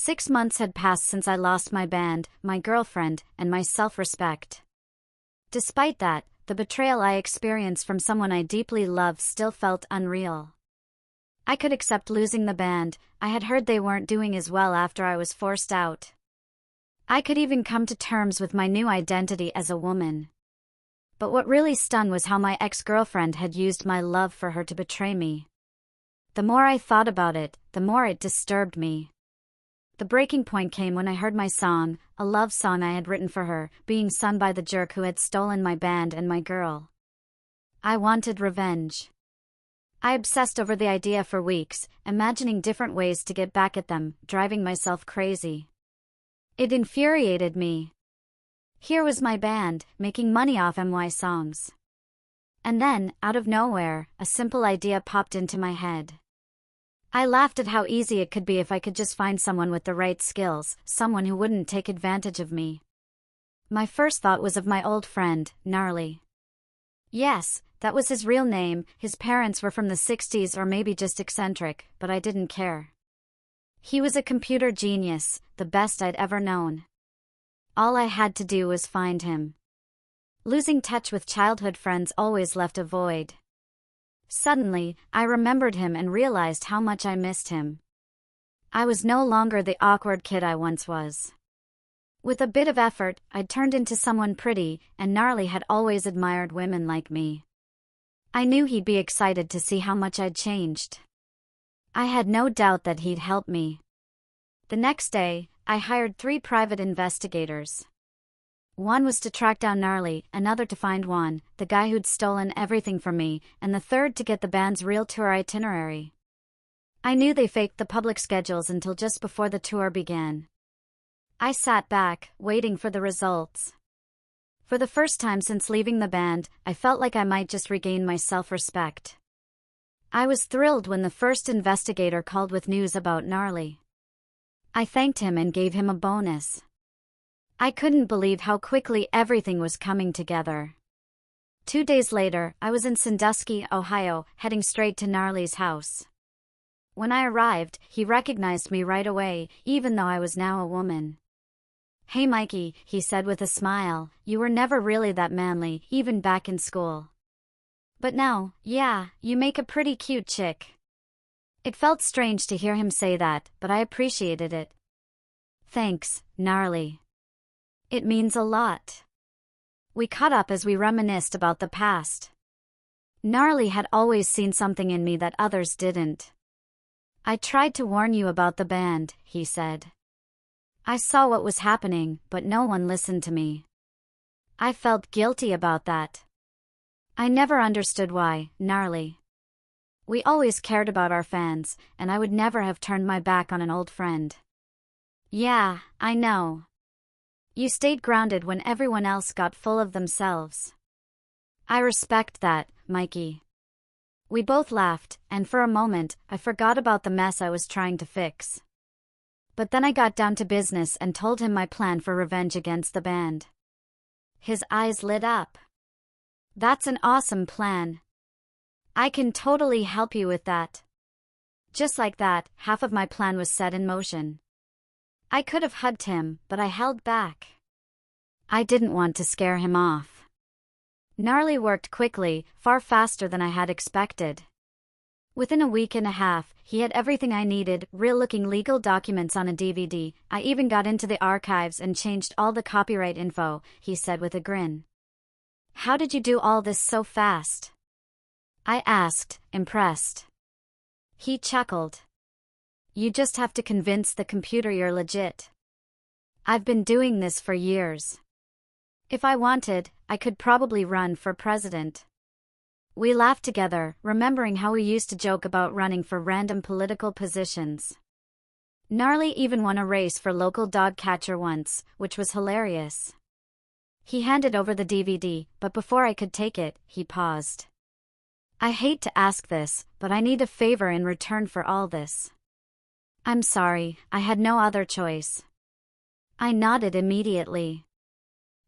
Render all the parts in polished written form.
6 months had passed since I lost my band, my girlfriend, and my self-respect. Despite that, the betrayal I experienced from someone I deeply loved still felt unreal. I could accept losing the band. I had heard they weren't doing as well after I was forced out. I could even come to terms with my new identity as a woman. But what really stung was how my ex-girlfriend had used my love for her to betray me. The more I thought about it, the more it disturbed me. The breaking point came when I heard my song, a love song I had written for her, being sung by the jerk who had stolen my band and my girl. I wanted revenge. I obsessed over the idea for weeks, imagining different ways to get back at them, driving myself crazy. It infuriated me. Here was my band, making money off my songs. And then, out of nowhere, a simple idea popped into my head. I laughed at how easy it could be if I could just find someone with the right skills, someone who wouldn't take advantage of me. My first thought was of my old friend, Gnarly. Yes, that was his real name. His parents were from the 60s or maybe just eccentric, but I didn't care. He was a computer genius, the best I'd ever known. All I had to do was find him. Losing touch with childhood friends always left a void. Suddenly, I remembered him and realized how much I missed him. I was no longer the awkward kid I once was. With a bit of effort, I'd turned into someone pretty, and Gnarly had always admired women like me. I knew he'd be excited to see how much I'd changed. I had no doubt that he'd help me. The next day, I hired 3 private investigators. One was to track down Gnarly, another to find Juan, the guy who'd stolen everything from me, and the third to get the band's real tour itinerary. I knew they faked the public schedules until just before the tour began. I sat back, waiting for the results. For the first time since leaving the band, I felt like I might just regain my self-respect. I was thrilled when the first investigator called with news about Gnarly. I thanked him and gave him a bonus. I couldn't believe how quickly everything was coming together. 2 days later, I was in Sandusky, Ohio, heading straight to Gnarly's house. When I arrived, he recognized me right away, even though I was now a woman. "Hey Mikey," he said with a smile, "you were never really that manly, even back in school. But now, yeah, you make a pretty cute chick." It felt strange to hear him say that, but I appreciated it. "Thanks, Gnarly. It means a lot." We caught up as we reminisced about the past. Gnarly had always seen something in me that others didn't. "I tried to warn you about the band," he said. "I saw what was happening, but no one listened to me. I felt guilty about that. I never understood why, Gnarly. We always cared about our fans, and I would never have turned my back on an old friend." "Yeah, I know. You stayed grounded when everyone else got full of themselves. I respect that, Mikey." We both laughed, and for a moment, I forgot about the mess I was trying to fix. But then I got down to business and told him my plan for revenge against the band. His eyes lit up. "That's an awesome plan. I can totally help you with that." Just like that, half of my plan was set in motion. I could have hugged him, but I held back. I didn't want to scare him off. Gnarly worked quickly, far faster than I had expected. Within a week and a half, he had everything I needed, real-looking legal documents on a DVD. "I even got into the archives and changed all the copyright info," he said with a grin. "How did you do all this so fast?" I asked, impressed. He chuckled. "You just have to convince the computer you're legit. I've been doing this for years. If I wanted, I could probably run for president." We laughed together, remembering how we used to joke about running for random political positions. Gnarly even won a race for local dog catcher once, which was hilarious. He handed over the DVD, but before I could take it, he paused. "I hate to ask this, but I need a favor in return for all this." "I'm sorry, I had no other choice." I nodded immediately.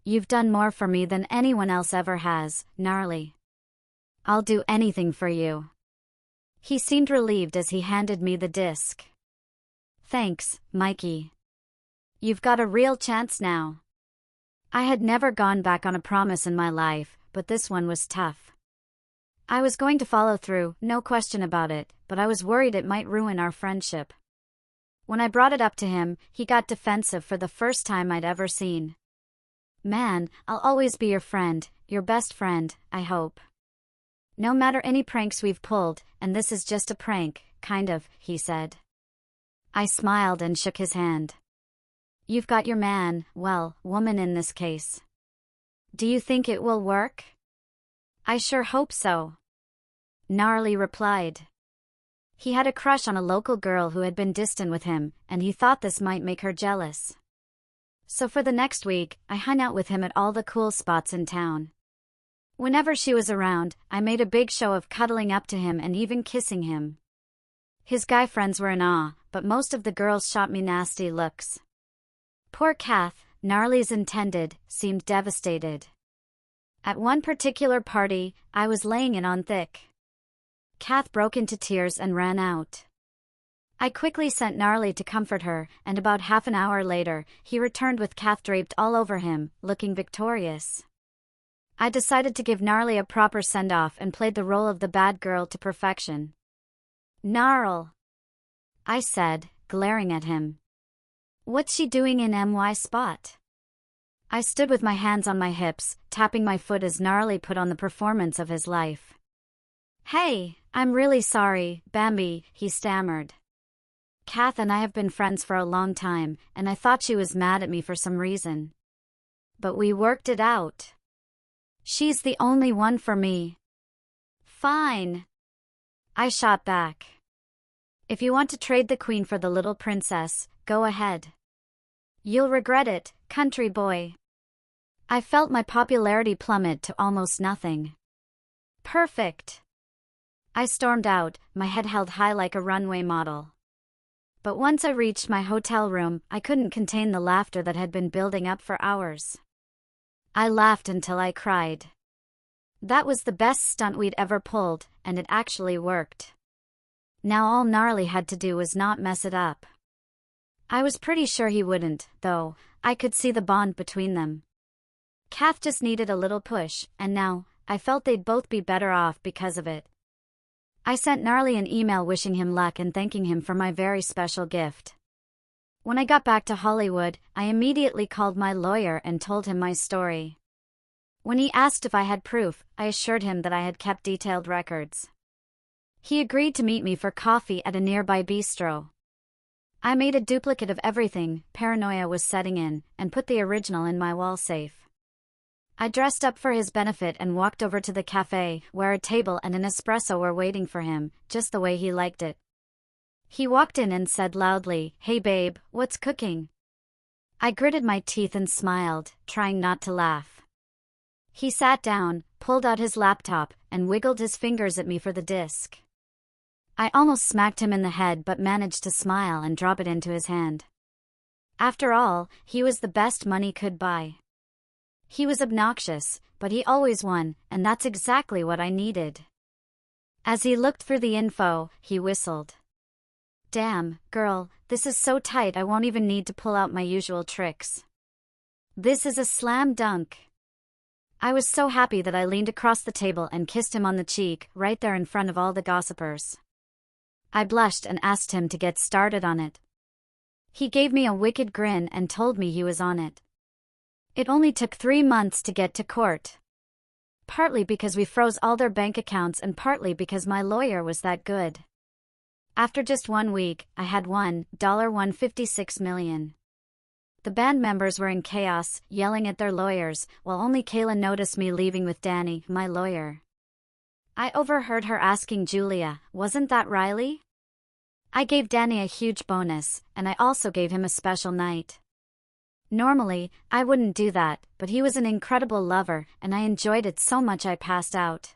"You've done more for me than anyone else ever has, Gnarly. I'll do anything for you." He seemed relieved as he handed me the disc. Thanks, Mikey. You've got a real chance now. I had never gone back on a promise in my life, but this one was tough. I was going to follow through, no question about it, but I was worried it might ruin our friendship. When I brought it up to him, he got defensive for the first time I'd ever seen. Man, I'll always be your friend, your best friend, I hope. No matter any pranks we've pulled, and this is just a prank, kind of, he said. I smiled and shook his hand. You've got your man, well, woman in this case. Do you think it will work? I sure hope so. Gnarly replied. He had a crush on a local girl who had been distant with him, and he thought this might make her jealous. So for the next week, I hung out with him at all the cool spots in town. Whenever she was around, I made a big show of cuddling up to him and even kissing him. His guy friends were in awe, but most of the girls shot me nasty looks. Poor Kath, Gnarly's intended, seemed devastated. At one particular party, I was laying it on thick. Kath broke into tears and ran out. I quickly sent Gnarly to comfort her, and about half an hour later, he returned with Kath draped all over him, looking victorious. I decided to give Gnarly a proper send-off and played the role of the bad girl to perfection. Gnarl, I said, glaring at him. What's she doing in my spot? I stood with my hands on my hips, tapping my foot as Gnarly put on the performance of his life. Hey, I'm really sorry, Bambi, he stammered. Kath and I have been friends for a long time, and I thought she was mad at me for some reason. But we worked it out. She's the only one for me. Fine. I shot back. If you want to trade the queen for the little princess, go ahead. You'll regret it, country boy. I felt my popularity plummet to almost nothing. Perfect. I stormed out, my head held high like a runway model. But once I reached my hotel room, I couldn't contain the laughter that had been building up for hours. I laughed until I cried. That was the best stunt we'd ever pulled, and it actually worked. Now all Gnarly had to do was not mess it up. I was pretty sure he wouldn't, though. I could see the bond between them. Kath just needed a little push, and now, I felt they'd both be better off because of it. I sent Gnarly an email wishing him luck and thanking him for my very special gift. When I got back to Hollywood, I immediately called my lawyer and told him my story. When he asked if I had proof, I assured him that I had kept detailed records. He agreed to meet me for coffee at a nearby bistro. I made a duplicate of everything, paranoia was setting in, and put the original in my wall safe. I dressed up for his benefit and walked over to the cafe, where a table and an espresso were waiting for him, just the way he liked it. He walked in and said loudly, "Hey babe, what's cooking?" I gritted my teeth and smiled, trying not to laugh. He sat down, pulled out his laptop, and wiggled his fingers at me for the disc. I almost smacked him in the head but managed to smile and drop it into his hand. After all, he was the best money could buy. He was obnoxious, but he always won, and that's exactly what I needed. As he looked through the info, he whistled. Damn, girl, this is so tight I won't even need to pull out my usual tricks. This is a slam dunk. I was so happy that I leaned across the table and kissed him on the cheek, right there in front of all the gossipers. I blushed and asked him to get started on it. He gave me a wicked grin and told me he was on it. It only took 3 months to get to court. Partly because we froze all their bank accounts and partly because my lawyer was that good. After just 1 week, I had $156 million. The band members were in chaos, yelling at their lawyers, while only Kayla noticed me leaving with Danny, my lawyer. I overheard her asking Julia, "Wasn't that Riley?" I gave Danny a huge bonus, and I also gave him a special night. Normally, I wouldn't do that, but he was an incredible lover, and I enjoyed it so much I passed out.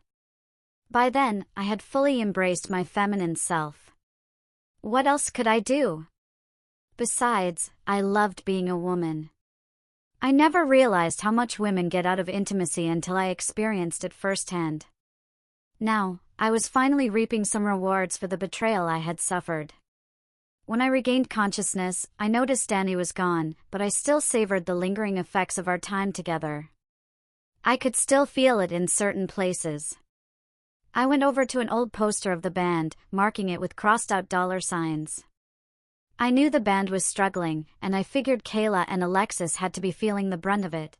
By then, I had fully embraced my feminine self. What else could I do? Besides, I loved being a woman. I never realized how much women get out of intimacy until I experienced it firsthand. Now, I was finally reaping some rewards for the betrayal I had suffered. When I regained consciousness, I noticed Danny was gone, but I still savored the lingering effects of our time together. I could still feel it in certain places. I went over to an old poster of the band, marking it with crossed-out $signs. I knew the band was struggling, and I figured Kayla and Alexis had to be feeling the brunt of it.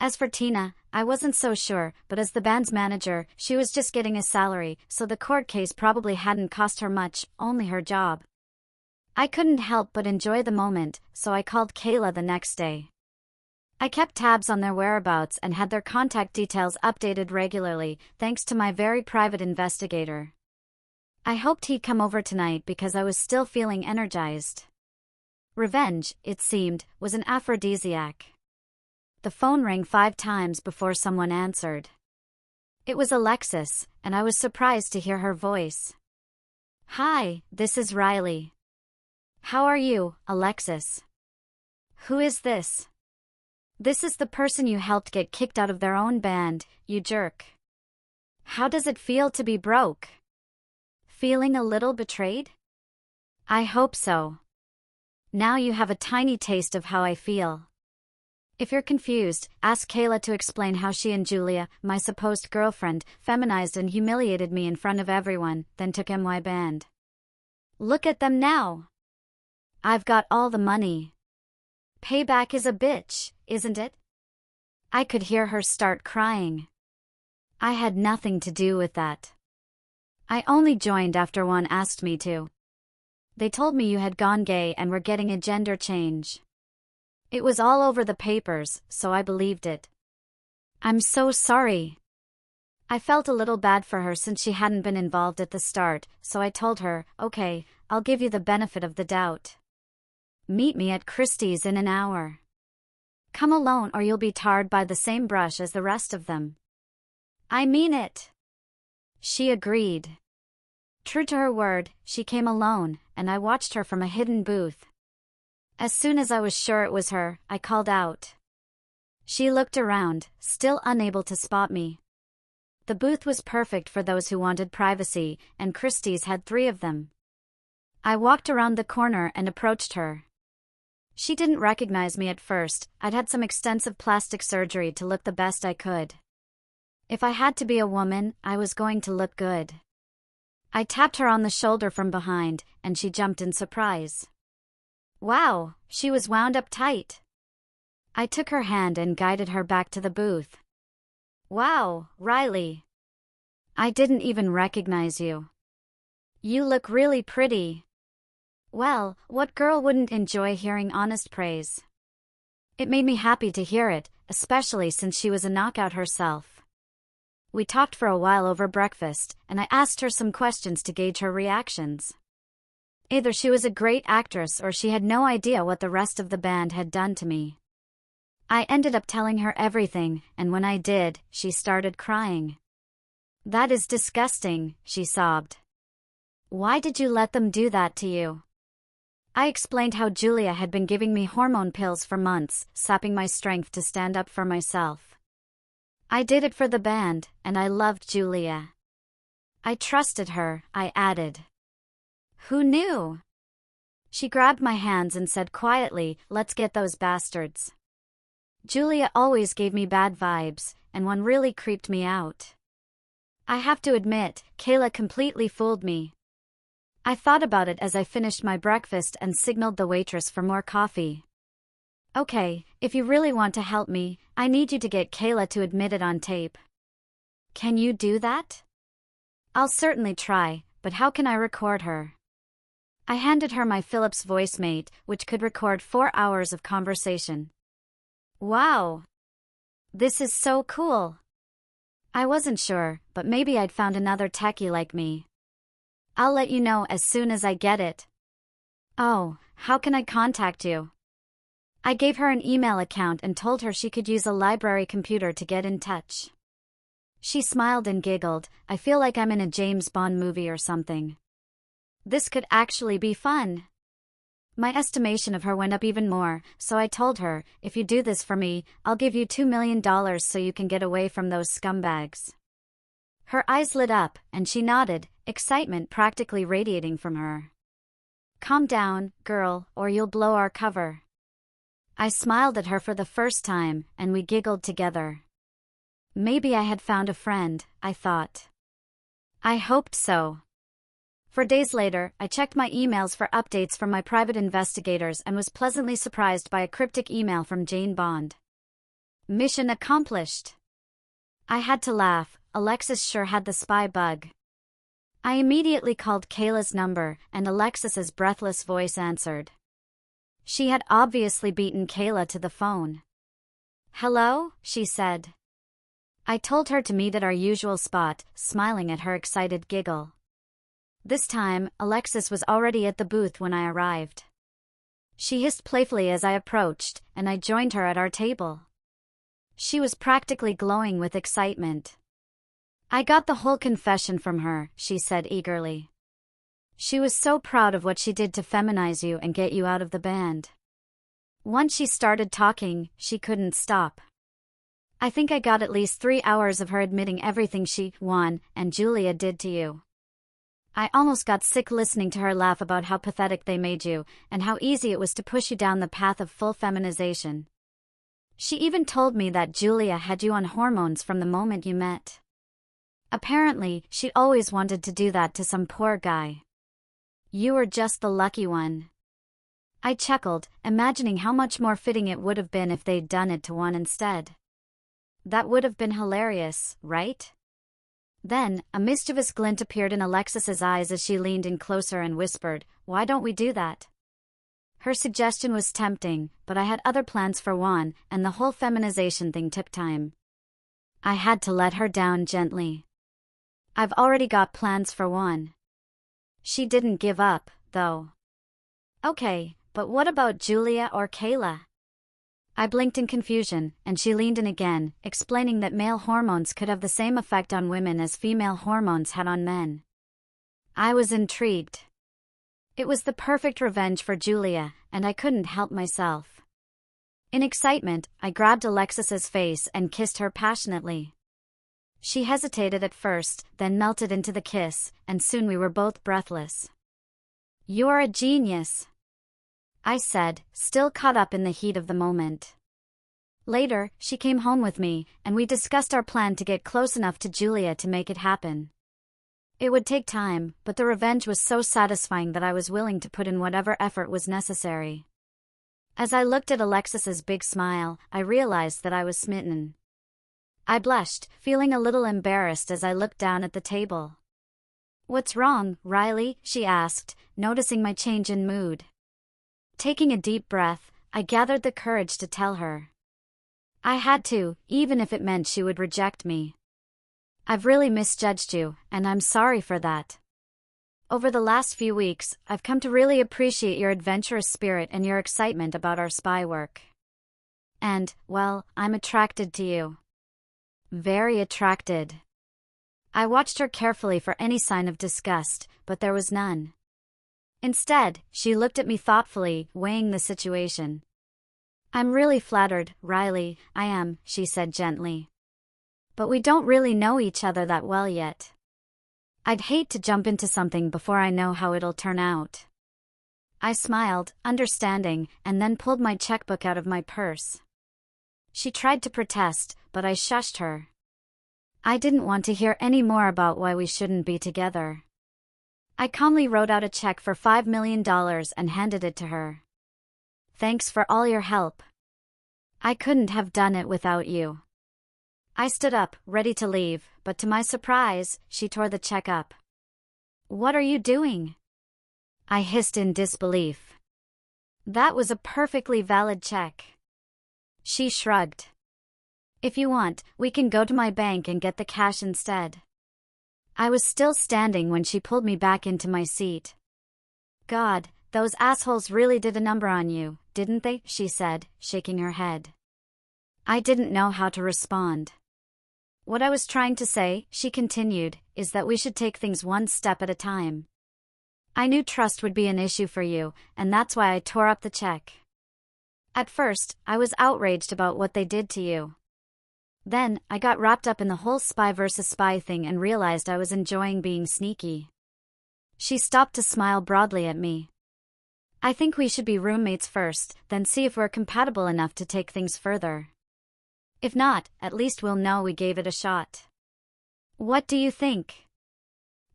As for Tina, I wasn't so sure, but as the band's manager, she was just getting a salary, so the court case probably hadn't cost her much, only her job. I couldn't help but enjoy the moment, so I called Kayla the next day. I kept tabs on their whereabouts and had their contact details updated regularly, thanks to my very private investigator. I hoped he'd come over tonight because I was still feeling energized. Revenge, it seemed, was an aphrodisiac. The phone rang 5 times before someone answered. It was Alexis, and I was surprised to hear her voice. "Hi, this is Riley." "How are you, Alexis?" "Who is this?" "This is the person you helped get kicked out of their own band, you jerk." "How does it feel to be broke?" "Feeling a little betrayed?" "I hope so. Now you have a tiny taste of how I feel. If you're confused, ask Kayla to explain how she and Julia, my supposed girlfriend, feminized and humiliated me in front of everyone, then took my band. Look at them now. I've got all the money. Payback is a bitch, isn't it?" I could hear her start crying. I had nothing to do with that. I only joined after Juan asked me to. They told me you had gone gay and were getting a gender change. It was all over the papers, so I believed it. I'm so sorry. I felt a little bad for her since she hadn't been involved at the start, so I told her, "Okay, I'll give you the benefit of the doubt. Meet me at Christie's in an hour. Come alone or you'll be tarred by the same brush as the rest of them." "I mean it." She agreed. True to her word, she came alone, and I watched her from a hidden booth. As soon as I was sure it was her, I called out. She looked around, still unable to spot me. The booth was perfect for those who wanted privacy, and Christie's had 3 of them. I walked around the corner and approached her. She didn't recognize me at first. I'd had some extensive plastic surgery to look the best I could. If I had to be a woman, I was going to look good. I tapped her on the shoulder from behind, and she jumped in surprise. Wow, she was wound up tight. I took her hand and guided her back to the booth. "Wow, Riley. I didn't even recognize you. You look really pretty." Well, what girl wouldn't enjoy hearing honest praise? It made me happy to hear it, especially since she was a knockout herself. We talked for a while over breakfast, and I asked her some questions to gauge her reactions. Either she was a great actress or she had no idea what the rest of the band had done to me. I ended up telling her everything, and when I did, she started crying. "That is disgusting," she sobbed. "Why did you let them do that to you?" I explained how Julia had been giving me hormone pills for months, sapping my strength to stand up for myself. I did it for the band, and I loved Julia. I trusted her, I added. "Who knew?" She grabbed my hands and said quietly, "Let's get those bastards." Julia always gave me bad vibes, and one really creeped me out. I have to admit, Kayla completely fooled me. I thought about it as I finished my breakfast and signaled the waitress for more coffee. "Okay, if you really want to help me, I need you to get Kayla to admit it on tape." "Can you do that?" "I'll certainly try, but how can I record her?" I handed her my Philips VoiceMate, which could record 4 hours of conversation. Wow! This is so cool! I wasn't sure, but maybe I'd found another techie like me. I'll let you know as soon as I get it. Oh, how can I contact you? I gave her an email account and told her she could use a library computer to get in touch. She smiled and giggled. I feel like I'm in a James Bond movie or something. This could actually be fun. My estimation of her went up even more, so I told her, "If you do this for me, I'll give you $2 million so you can get away from those scumbags." Her eyes lit up, and she nodded, excitement practically radiating from her. Calm down, girl, or you'll blow our cover. I smiled at her for the first time, and we giggled together. Maybe I had found a friend, I thought. I hoped so. For days later, I checked my emails for updates from my private investigators and was pleasantly surprised by a cryptic email from Jane Bond. Mission accomplished. I had to laugh. Alexis sure had the spy bug. I immediately called Kayla's number, and Alexis's breathless voice answered. She had obviously beaten Kayla to the phone. Hello, she said. I told her to meet at our usual spot, smiling at her excited giggle. This time, Alexis was already at the booth when I arrived. She hissed playfully as I approached, and I joined her at our table. She was practically glowing with excitement. I got the whole confession from her, she said eagerly. She was so proud of what she did to feminize you and get you out of the band. Once she started talking, she couldn't stop. I think I got at least 3 hours of her admitting everything she, Juan, and Julia did to you. I almost got sick listening to her laugh about how pathetic they made you, and how easy it was to push you down the path of full feminization. She even told me that Julia had you on hormones from the moment you met. Apparently, she always wanted to do that to some poor guy. You were just the lucky one. I chuckled, imagining how much more fitting it would have been if they'd done it to Juan instead. That would have been hilarious, right? Then, a mischievous glint appeared in Alexis's eyes as she leaned in closer and whispered, "Why don't we do that?" Her suggestion was tempting, but I had other plans for Juan, and the whole feminization thing took time. I had to let her down gently. I've already got plans for Juan. She didn't give up, though. Okay, but what about Julia or Kayla? I blinked in confusion, and she leaned in again, explaining that male hormones could have the same effect on women as female hormones had on men. I was intrigued. It was the perfect revenge for Julia, and I couldn't help myself. In excitement, I grabbed Alexis's face and kissed her passionately. She hesitated at first, then melted into the kiss, and soon we were both breathless. "You're a genius," I said, still caught up in the heat of the moment. Later, she came home with me, and we discussed our plan to get close enough to Julia to make it happen. It would take time, but the revenge was so satisfying that I was willing to put in whatever effort was necessary. As I looked at Alexis's big smile, I realized that I was smitten. I blushed, feeling a little embarrassed as I looked down at the table. "What's wrong, Riley?" she asked, noticing my change in mood. Taking a deep breath, I gathered the courage to tell her. I had to, even if it meant she would reject me. "I've really misjudged you, and I'm sorry for that. Over the last few weeks, I've come to really appreciate your adventurous spirit and your excitement about our spy work. And, well, I'm attracted to you." Very attracted. I watched her carefully for any sign of disgust, but there was none. Instead, she looked at me thoughtfully, weighing the situation. "I'm really flattered, Riley, I am," she said gently. "But we don't really know each other that well yet. I'd hate to jump into something before I know how it'll turn out." I smiled, understanding, and then pulled my checkbook out of my purse. She tried to protest, but I shushed her. I didn't want to hear any more about why we shouldn't be together. I calmly wrote out a check for $5 million and handed it to her. "Thanks for all your help. I couldn't have done it without you." I stood up, ready to leave, but to my surprise, she tore the check up. "What are you doing?" I hissed in disbelief. "That was a perfectly valid check." She shrugged. "If you want, we can go to my bank and get the cash instead." I was still standing when she pulled me back into my seat. "God, those assholes really did a number on you, didn't they?" she said, shaking her head. I didn't know how to respond. "What I was trying to say," she continued, "is that we should take things one step at a time. I knew trust would be an issue for you, and that's why I tore up the check. At first, I was outraged about what they did to you. Then, I got wrapped up in the whole spy versus spy thing and realized I was enjoying being sneaky." She stopped to smile broadly at me. I think we should be roommates first, then see if we're compatible enough to take things further. If not, at least we'll know we gave it a shot. What do you think?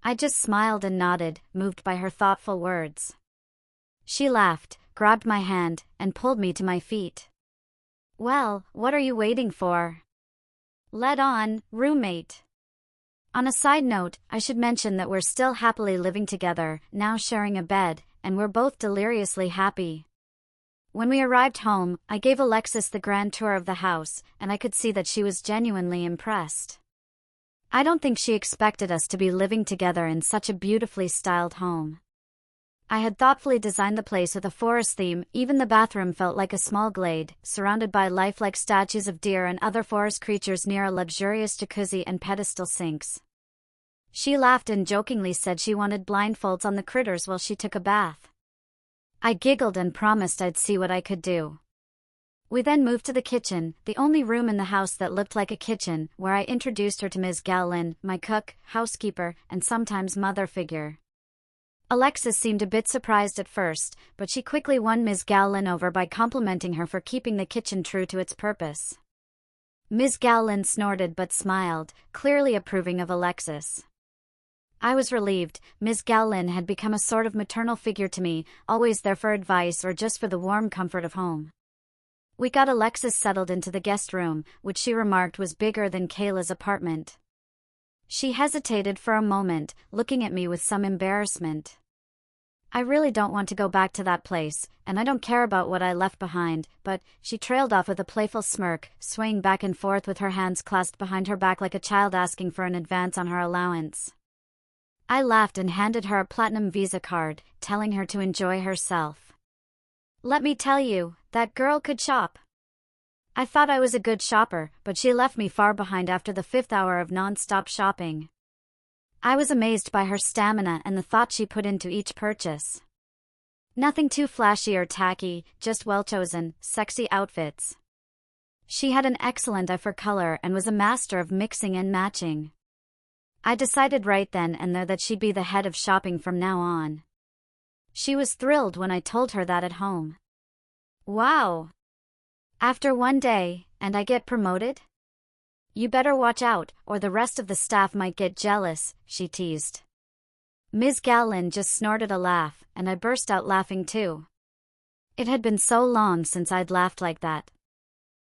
I just smiled and nodded, moved by her thoughtful words. She laughed, grabbed my hand, and pulled me to my feet. Well, what are you waiting for? Let on, roommate. On a side note, I should mention that we're still happily living together, now sharing a bed, and we're both deliriously happy. When we arrived home, I gave Alexis the grand tour of the house, and I could see that she was genuinely impressed. I don't think she expected us to be living together in such a beautifully styled home. I had thoughtfully designed the place with a forest theme. Even the bathroom felt like a small glade, surrounded by lifelike statues of deer and other forest creatures near a luxurious jacuzzi and pedestal sinks. She laughed and jokingly said she wanted blindfolds on the critters while she took a bath. I giggled and promised I'd see what I could do. We then moved to the kitchen, the only room in the house that looked like a kitchen, where I introduced her to Ms. Gallin, my cook, housekeeper, and sometimes mother figure. Alexis seemed a bit surprised at first, but she quickly won Ms. Gallin over by complimenting her for keeping the kitchen true to its purpose. Ms. Gallin snorted but smiled, clearly approving of Alexis. I was relieved. Ms. Gallin had become a sort of maternal figure to me, always there for advice or just for the warm comfort of home. We got Alexis settled into the guest room, which she remarked was bigger than Kayla's apartment. She hesitated for a moment, looking at me with some embarrassment. I really don't want to go back to that place, and I don't care about what I left behind, but she trailed off with a playful smirk, swaying back and forth with her hands clasped behind her back like a child asking for an advance on her allowance. I laughed and handed her a platinum Visa card, telling her to enjoy herself. Let me tell you, that girl could shop. I thought I was a good shopper, but she left me far behind after the 5th hour of non-stop shopping. I was amazed by her stamina and the thought she put into each purchase. Nothing too flashy or tacky, just well-chosen, sexy outfits. She had an excellent eye for color and was a master of mixing and matching. I decided right then and there that she'd be the head of shopping from now on. She was thrilled when I told her that at home. Wow! After one day, and I get promoted? You better watch out, or the rest of the staff might get jealous, she teased. Ms. Gallin just snorted a laugh, and I burst out laughing too. It had been so long since I'd laughed like that.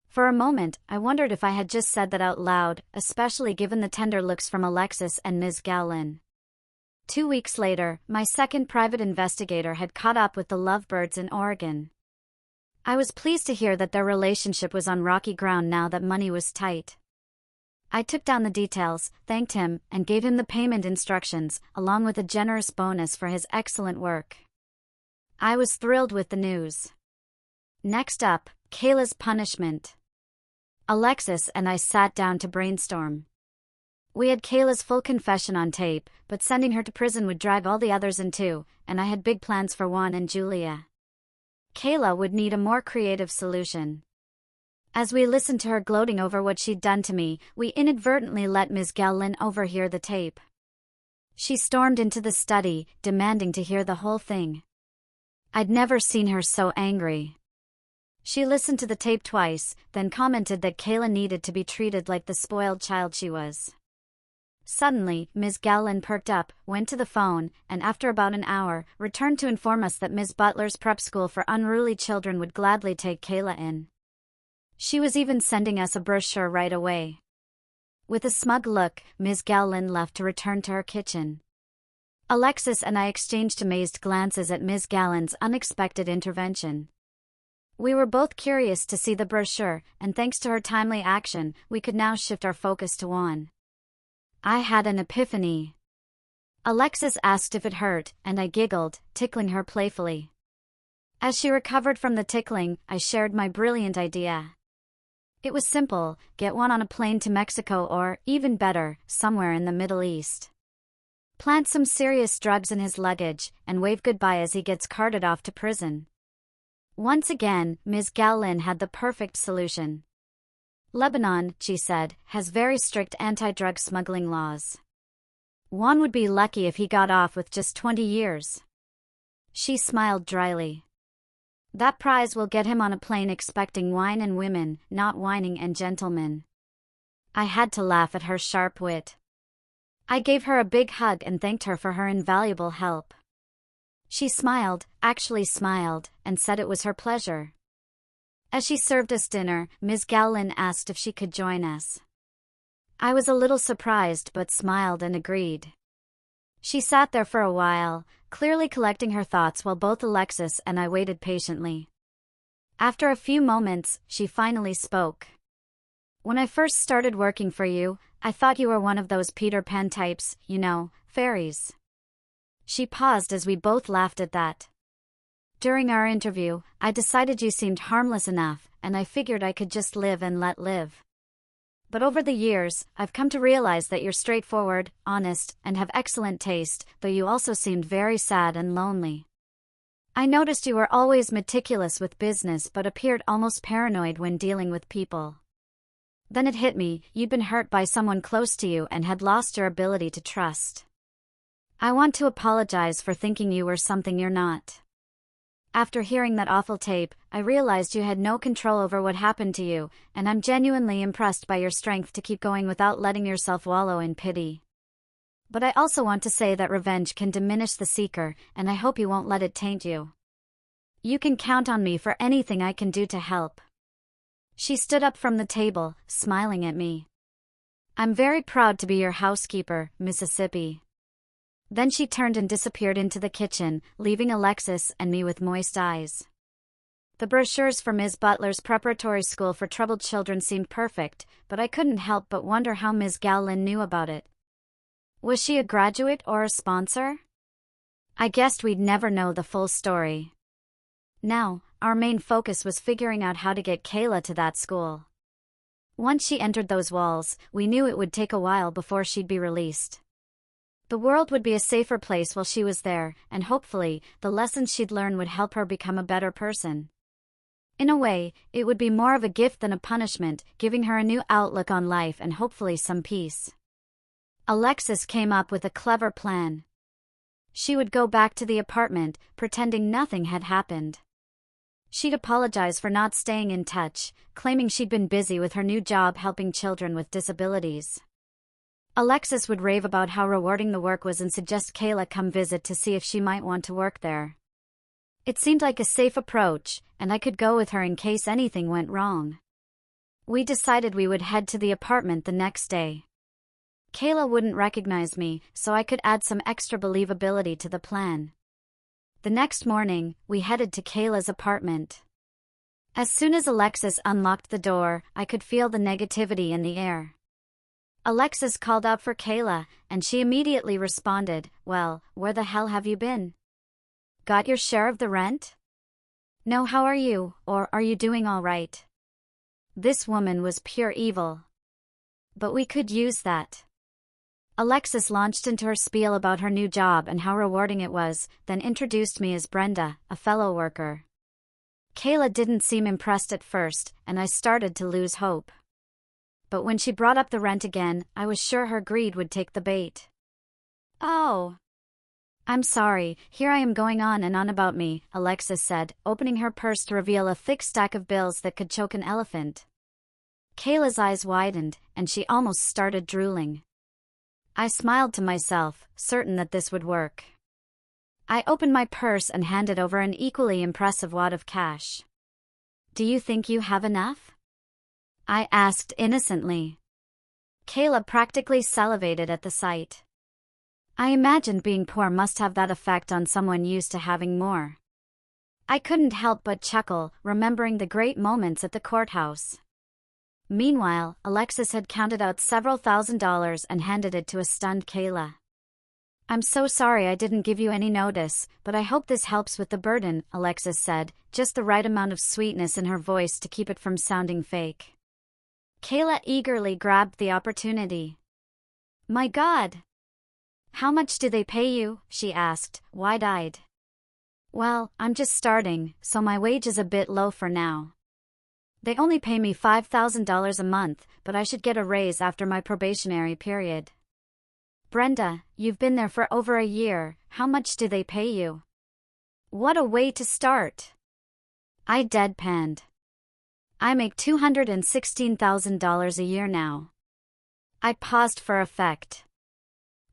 For a moment, I wondered if I had just said that out loud, especially given the tender looks from Alexis and Ms. Gallin. 2 weeks later, my second private investigator had caught up with the lovebirds in Oregon. I was pleased to hear that their relationship was on rocky ground now that money was tight. I took down the details, thanked him, and gave him the payment instructions, along with a generous bonus for his excellent work. I was thrilled with the news. Next up, Kayla's punishment. Alexis and I sat down to brainstorm. We had Kayla's full confession on tape, but sending her to prison would drag all the others in too, and I had big plans for Juan and Julia. Kayla would need a more creative solution. As we listened to her gloating over what she'd done to me, we inadvertently let Ms. Gallin overhear the tape. She stormed into the study, demanding to hear the whole thing. I'd never seen her so angry. She listened to the tape twice, then commented that Kayla needed to be treated like the spoiled child she was. Suddenly, Ms. Gallin perked up, went to the phone, and after about an hour, returned to inform us that Ms. Butler's prep school for unruly children would gladly take Kayla in. She was even sending us a brochure right away. With a smug look, Ms. Gallin left to return to her kitchen. Alexis and I exchanged amazed glances at Ms. Gallin's unexpected intervention. We were both curious to see the brochure, and thanks to her timely action, we could now shift our focus to Juan. I had an epiphany. Alexis asked if it hurt, and I giggled, tickling her playfully. As she recovered from the tickling, I shared my brilliant idea. It was simple: get Juan on a plane to Mexico or, even better, somewhere in the Middle East. Plant some serious drugs in his luggage, and wave goodbye as he gets carted off to prison. Once again, Ms. Gallin had the perfect solution. Lebanon, she said, has very strict anti-drug smuggling laws. Juan would be lucky if he got off with just 20 years. She smiled dryly. That prize will get him on a plane expecting wine and women, not whining and gentlemen. I had to laugh at her sharp wit. I gave her a big hug and thanked her for her invaluable help. She smiled, actually smiled, and said it was her pleasure. As she served us dinner, Ms. Gowlin asked if she could join us. I was a little surprised but smiled and agreed. She sat there for a while, clearly collecting her thoughts while both Alexis and I waited patiently. After a few moments, she finally spoke. When I first started working for you, I thought you were one of those Peter Pan types, you know, fairies. She paused as we both laughed at that. During our interview, I decided you seemed harmless enough, and I figured I could just live and let live. But over the years, I've come to realize that you're straightforward, honest, and have excellent taste, though you also seemed very sad and lonely. I noticed you were always meticulous with business but appeared almost paranoid when dealing with people. Then it hit me, you'd been hurt by someone close to you and had lost your ability to trust. I want to apologize for thinking you were something you're not. After hearing that awful tape, I realized you had no control over what happened to you, and I'm genuinely impressed by your strength to keep going without letting yourself wallow in pity. But I also want to say that revenge can diminish the seeker, and I hope you won't let it taint you. You can count on me for anything I can do to help. She stood up from the table, smiling at me. I'm very proud to be your housekeeper, Mississippi. Then she turned and disappeared into the kitchen, leaving Alexis and me with moist eyes. The brochures for Ms. Butler's preparatory school for troubled children seemed perfect, but I couldn't help but wonder how Ms. Gowlin knew about it. Was she a graduate or a sponsor? I guessed we'd never know the full story. Now, our main focus was figuring out how to get Kayla to that school. Once she entered those walls, we knew it would take a while before she'd be released. The world would be a safer place while she was there, and hopefully, the lessons she'd learn would help her become a better person. In a way, it would be more of a gift than a punishment, giving her a new outlook on life and hopefully some peace. Alexis came up with a clever plan. She would go back to the apartment, pretending nothing had happened. She'd apologize for not staying in touch, claiming she'd been busy with her new job helping children with disabilities. Alexis would rave about how rewarding the work was and suggest Kayla come visit to see if she might want to work there. It seemed like a safe approach, and I could go with her in case anything went wrong. We decided we would head to the apartment the next day. Kayla wouldn't recognize me, so I could add some extra believability to the plan. The next morning, we headed to Kayla's apartment. As soon as Alexis unlocked the door, I could feel the negativity in the air. Alexis called out for Kayla, and she immediately responded, "Well, where the hell have you been? Got your share of the rent? No, how are you, or are you doing all right?" This woman was pure evil. But we could use that. Alexis launched into her spiel about her new job and how rewarding it was, then introduced me as Brenda, a fellow worker. Kayla didn't seem impressed at first, and I started to lose hope. But when she brought up the rent again, I was sure her greed would take the bait. "Oh, I'm sorry, here I am going on and on about me," Alexis said, opening her purse to reveal a thick stack of bills that could choke an elephant. Kayla's eyes widened, and she almost started drooling. I smiled to myself, certain that this would work. I opened my purse and handed over an equally impressive wad of cash. "Do you think you have enough?" I asked innocently. Kayla practically salivated at the sight. I imagined being poor must have that effect on someone used to having more. I couldn't help but chuckle, remembering the great moments at the courthouse. Meanwhile, Alexis had counted out several $1,000s and handed it to a stunned Kayla. "I'm so sorry I didn't give you any notice, but I hope this helps with the burden," Alexis said, just the right amount of sweetness in her voice to keep it from sounding fake. Kayla eagerly grabbed the opportunity. "My God! How much do they pay you?" she asked, wide-eyed. "Well, I'm just starting, so my wage is a bit low for now. They only pay me $5,000 a month, but I should get a raise after my probationary period." "Brenda, you've been there for over a year, how much do they pay you?" What a way to start. I deadpanned. I make $216,000 a year now. I paused for effect.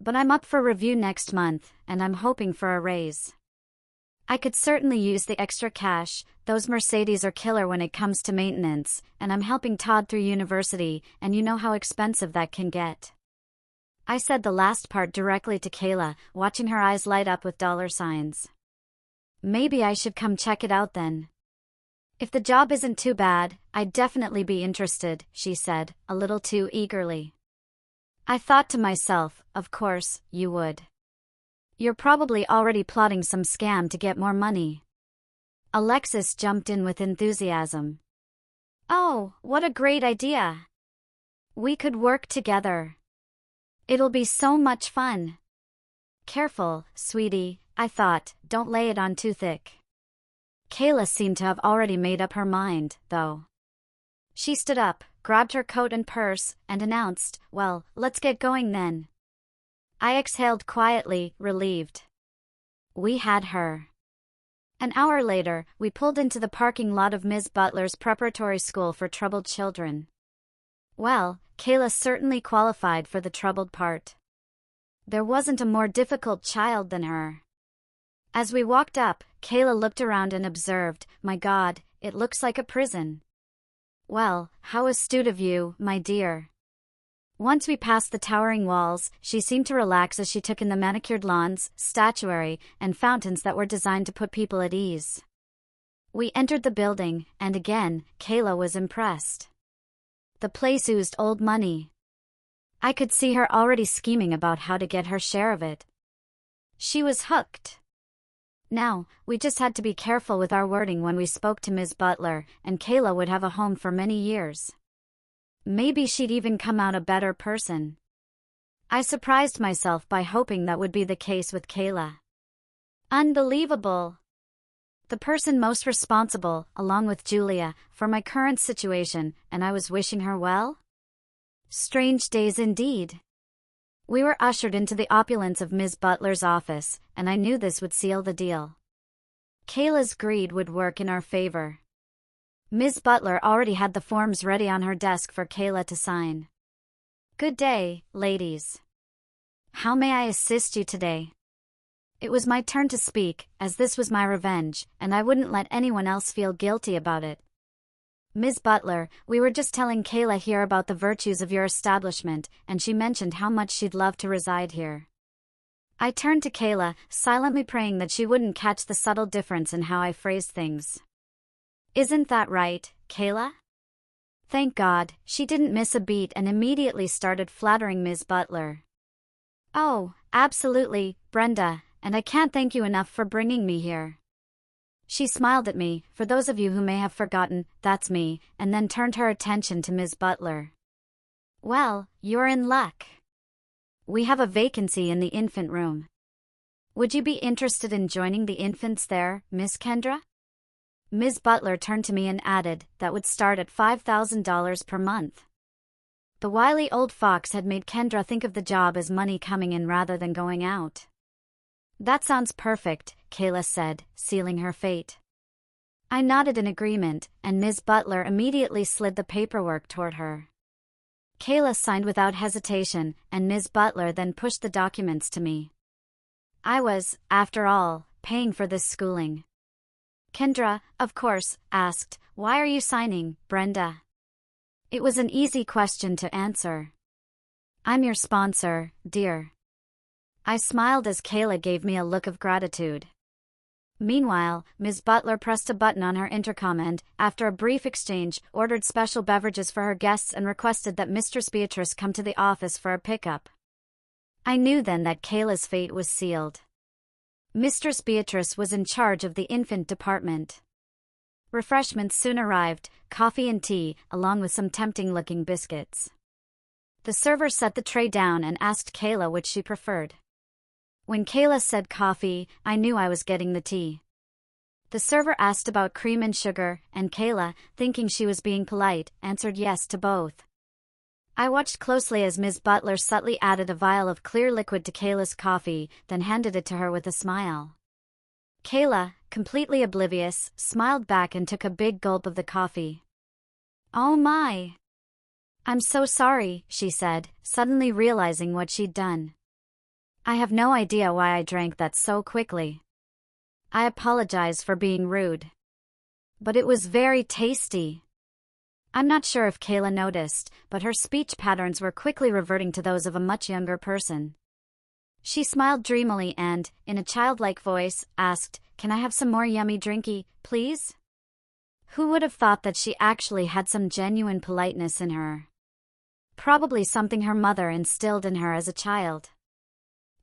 But I'm up for review next month, and I'm hoping for a raise. I could certainly use the extra cash. Those Mercedes are killer when it comes to maintenance, and I'm helping Todd through university, and you know how expensive that can get. I said the last part directly to Kayla, watching her eyes light up with dollar signs. Maybe I should come check it out then. If the job isn't too bad, I'd definitely be interested, she said, a little too eagerly. I thought to myself, of course, you would. You're probably already plotting some scam to get more money. Alexis jumped in with enthusiasm. Oh, what a great idea! We could work together. It'll be so much fun. Careful, sweetie, I thought, don't lay it on too thick. Kayla seemed to have already made up her mind, though. She stood up, grabbed her coat and purse, and announced, well, let's get going then. I exhaled quietly, relieved. We had her. An hour later, we pulled into the parking lot of Ms. Butler's preparatory school for troubled children. Well, Kayla certainly qualified for the troubled part. There wasn't a more difficult child than her. As we walked up, Kayla looked around and observed, my God, it looks like a prison. Well, how astute of you, my dear. Once we passed the towering walls, she seemed to relax as she took in the manicured lawns, statuary, and fountains that were designed to put people at ease. We entered the building, and again, Kayla was impressed. The place oozed old money. I could see her already scheming about how to get her share of it. She was hooked. Now, we just had to be careful with our wording when we spoke to Ms. Butler, and Kayla would have a home for many years. Maybe she'd even come out a better person. I surprised myself by hoping that would be the case with Kayla. Unbelievable! The person most responsible, along with Julia, for my current situation, and I was wishing her well? Strange days indeed. We were ushered into the opulence of Ms. Butler's office, and I knew this would seal the deal. Kayla's greed would work in our favor. Ms. Butler already had the forms ready on her desk for Kayla to sign. Good day, ladies. How may I assist you today? It was my turn to speak, as this was my revenge, and I wouldn't let anyone else feel guilty about it. Ms. Butler, we were just telling Kayla here about the virtues of your establishment, and she mentioned how much she'd love to reside here. I turned to Kayla, silently praying that she wouldn't catch the subtle difference in how I phrased things. Isn't that right, Kayla? Thank God, she didn't miss a beat and immediately started flattering Ms. Butler. Oh, absolutely, Brenda, and I can't thank you enough for bringing me here. She smiled at me, for those of you who may have forgotten, that's me, and then turned her attention to Ms. Butler. Well, you're in luck. We have a vacancy in the infant room. Would you be interested in joining the infants there, Miss Kendra? Ms. Butler turned to me and added, that would start at $5,000 per month. The wily old fox had made Kendra think of the job as money coming in rather than going out. That sounds perfect, Kayla said, sealing her fate. I nodded in agreement, and Ms. Butler immediately slid the paperwork toward her. Kayla signed without hesitation, and Ms. Butler then pushed the documents to me. I was, after all, paying for this schooling. Kendra, of course, asked, why are you signing, Brenda? It was an easy question to answer. I'm your sponsor, dear. I smiled as Kayla gave me a look of gratitude. Meanwhile, Ms. Butler pressed a button on her intercom and, after a brief exchange, ordered special beverages for her guests and requested that Mistress Beatrice come to the office for a pickup. I knew then that Kayla's fate was sealed. Mistress Beatrice was in charge of the infant department. Refreshments soon arrived, coffee and tea, along with some tempting-looking biscuits. The server set the tray down and asked Kayla which she preferred. When Kayla said coffee, I knew I was getting the tea. The server asked about cream and sugar, and Kayla, thinking she was being polite, answered yes to both. I watched closely as Ms. Butler subtly added a vial of clear liquid to Kayla's coffee, then handed it to her with a smile. Kayla, completely oblivious, smiled back and took a big gulp of the coffee. "Oh my! I'm so sorry," she said, suddenly realizing what she'd done. "I have no idea why I drank that so quickly. I apologize for being rude. But it was very tasty." I'm not sure if Kayla noticed, but her speech patterns were quickly reverting to those of a much younger person. She smiled dreamily and, in a childlike voice, asked, "Can I have some more yummy drinky, please?" Who would have thought that she actually had some genuine politeness in her? Probably something her mother instilled in her as a child.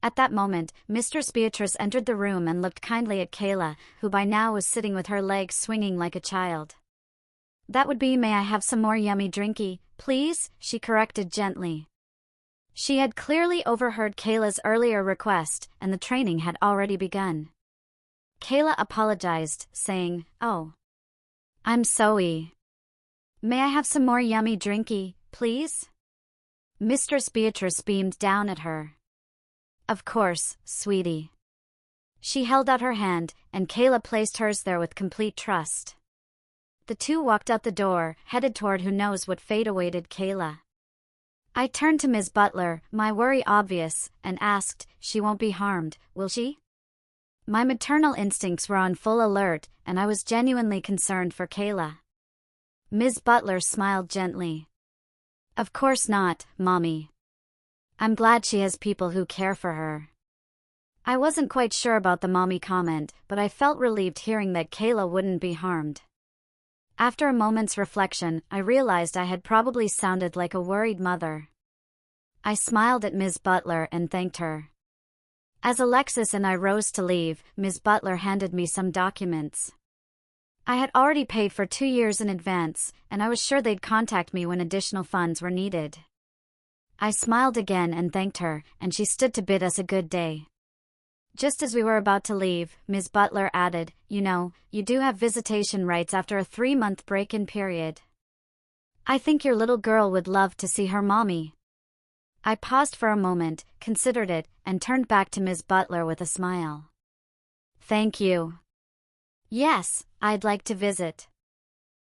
At that moment, Mistress Beatrice entered the room and looked kindly at Kayla, who by now was sitting with her legs swinging like a child. "That would be, may I have some more yummy drinky, please?" she corrected gently. She had clearly overheard Kayla's earlier request, and the training had already begun. Kayla apologized, saying, "Oh, I'm sorry. May I have some more yummy drinky, please?" Mistress Beatrice beamed down at her. "Of course, sweetie." She held out her hand, and Kayla placed hers there with complete trust. The two walked out the door, headed toward who knows what fate awaited Kayla. I turned to Ms. Butler, my worry obvious, and asked, "She won't be harmed, will she?" My maternal instincts were on full alert, and I was genuinely concerned for Kayla. Ms. Butler smiled gently. "Of course not, Mommy. I'm glad she has people who care for her." I wasn't quite sure about the mommy comment, but I felt relieved hearing that Kayla wouldn't be harmed. After a moment's reflection, I realized I had probably sounded like a worried mother. I smiled at Ms. Butler and thanked her. As Alexis and I rose to leave, Ms. Butler handed me some documents. I had already paid for 2 years in advance, and I was sure they'd contact me when additional funds were needed. I smiled again and thanked her, and she stood to bid us a good day. Just as we were about to leave, Ms. Butler added, "You know, you do have visitation rights after a 3-month break-in period. I think your little girl would love to see her mommy." I paused for a moment, considered it, and turned back to Ms. Butler with a smile. "Thank you. Yes, I'd like to visit.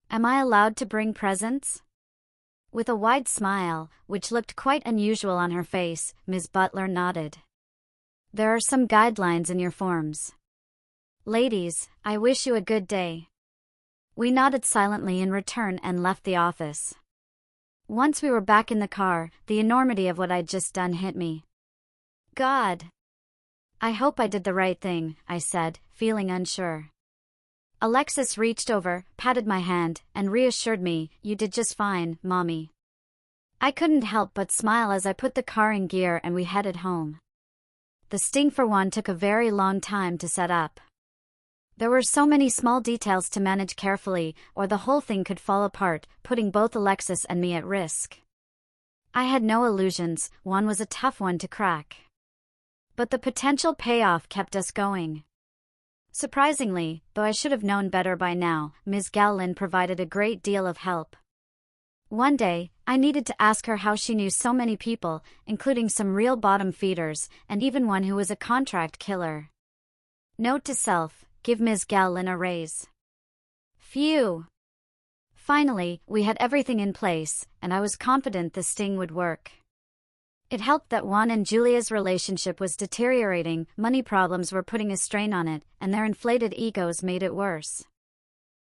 Am I allowed to bring presents?" With a wide smile, which looked quite unusual on her face, Ms. Butler nodded. "There are some guidelines in your forms. Ladies, I wish you a good day." We nodded silently in return and left the office. Once we were back in the car, the enormity of what I'd just done hit me. God. I hope I did the right thing, I said, feeling unsure. Alexis reached over, patted my hand, and reassured me, "You did just fine, Mommy." I couldn't help but smile as I put the car in gear and we headed home. The sting for Juan took a very long time to set up. There were so many small details to manage carefully, or the whole thing could fall apart, putting both Alexis and me at risk. I had no illusions, Juan was a tough one to crack. But the potential payoff kept us going. Surprisingly, though I should have known better by now, Ms. Gowlin provided a great deal of help. One day, I needed to ask her how she knew so many people, including some real bottom feeders, and even one who was a contract killer. Note to self, give Ms. Gowlin a raise. Phew! Finally, we had everything in place, and I was confident the sting would work. It helped that Juan and Julia's relationship was deteriorating, money problems were putting a strain on it, and their inflated egos made it worse.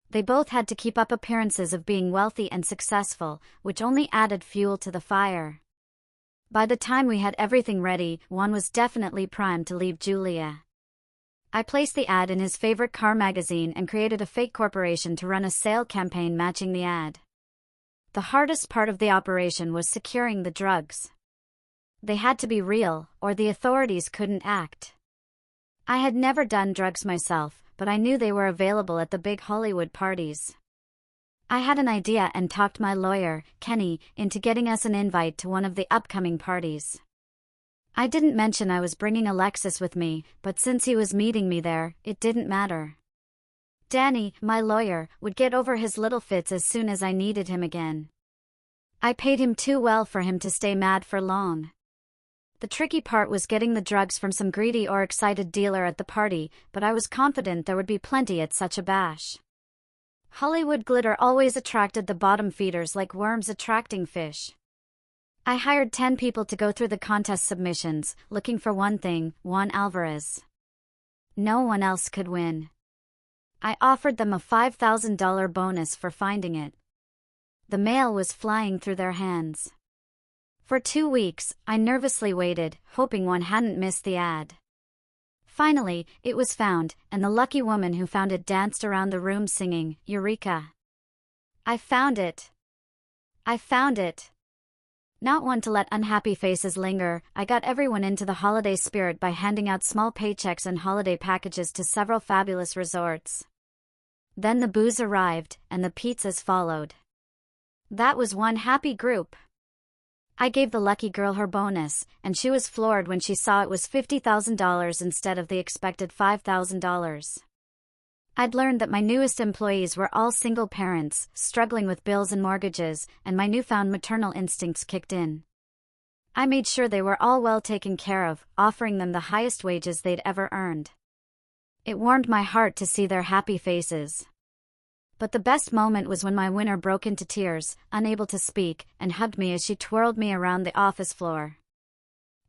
They both had to keep up appearances of being wealthy and successful, which only added fuel to the fire. By the time we had everything ready, Juan was definitely primed to leave Julia. I placed the ad in his favorite car magazine and created a fake corporation to run a sale campaign matching the ad. The hardest part of the operation was securing the drugs. They had to be real, or the authorities couldn't act. I had never done drugs myself, but I knew they were available at the big Hollywood parties. I had an idea and talked my lawyer, Kenny, into getting us an invite to one of the upcoming parties. I didn't mention I was bringing Alexis with me, but since he was meeting me there, it didn't matter. Danny, my lawyer, would get over his little fits as soon as I needed him again. I paid him too well for him to stay mad for long. The tricky part was getting the drugs from some greedy or excited dealer at the party, but I was confident there would be plenty at such a bash. Hollywood glitter always attracted the bottom feeders like worms attracting fish. I hired 10 people to go through the contest submissions, looking for one thing: Juan Alvarez. No one else could win. I offered them a $5,000 bonus for finding it. The mail was flying through their hands. For 2 weeks, I nervously waited, hoping one hadn't missed the ad. Finally, it was found, and the lucky woman who found it danced around the room singing, "Eureka! I found it! I found it!" Not one to let unhappy faces linger, I got everyone into the holiday spirit by handing out small paychecks and holiday packages to several fabulous resorts. Then the booze arrived, and the pizzas followed. That was one happy group. I gave the lucky girl her bonus, and she was floored when she saw it was $50,000 instead of the expected $5,000. I'd learned that my newest employees were all single parents, struggling with bills and mortgages, and my newfound maternal instincts kicked in. I made sure they were all well taken care of, offering them the highest wages they'd ever earned. It warmed my heart to see their happy faces. But the best moment was when my winner broke into tears, unable to speak, and hugged me as she twirled me around the office floor.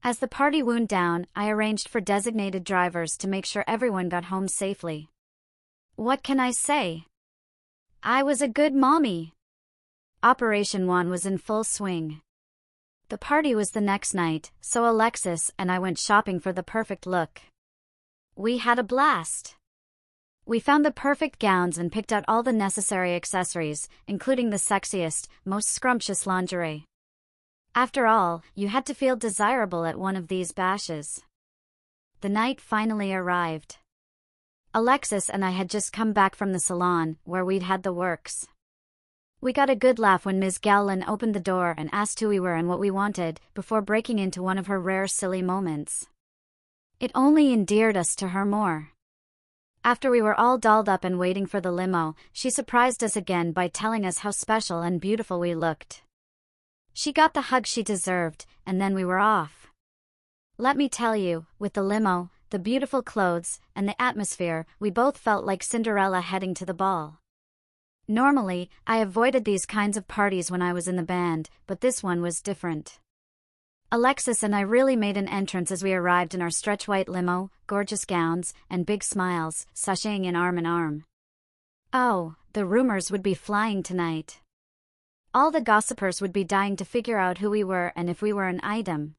As the party wound down, I arranged for designated drivers to make sure everyone got home safely. What can I say? I was a good mommy. Operation Juan was in full swing. The party was the next night, so Alexis and I went shopping for the perfect look. We had a blast. We found the perfect gowns and picked out all the necessary accessories, including the sexiest, most scrumptious lingerie. After all, you had to feel desirable at one of these bashes. The night finally arrived. Alexis and I had just come back from the salon, where we'd had the works. We got a good laugh when Ms. Gowlin opened the door and asked who we were and what we wanted, before breaking into one of her rare silly moments. It only endeared us to her more. After we were all dolled up and waiting for the limo, she surprised us again by telling us how special and beautiful we looked. She got the hug she deserved, and then we were off. Let me tell you, with the limo, the beautiful clothes, and the atmosphere, we both felt like Cinderella heading to the ball. Normally, I avoided these kinds of parties when I was in the band, but this one was different. Alexis and I really made an entrance as we arrived in our stretch white limo, gorgeous gowns, and big smiles, sashaying in arm. Oh, the rumors would be flying tonight. All the gossipers would be dying to figure out who we were and if we were an item.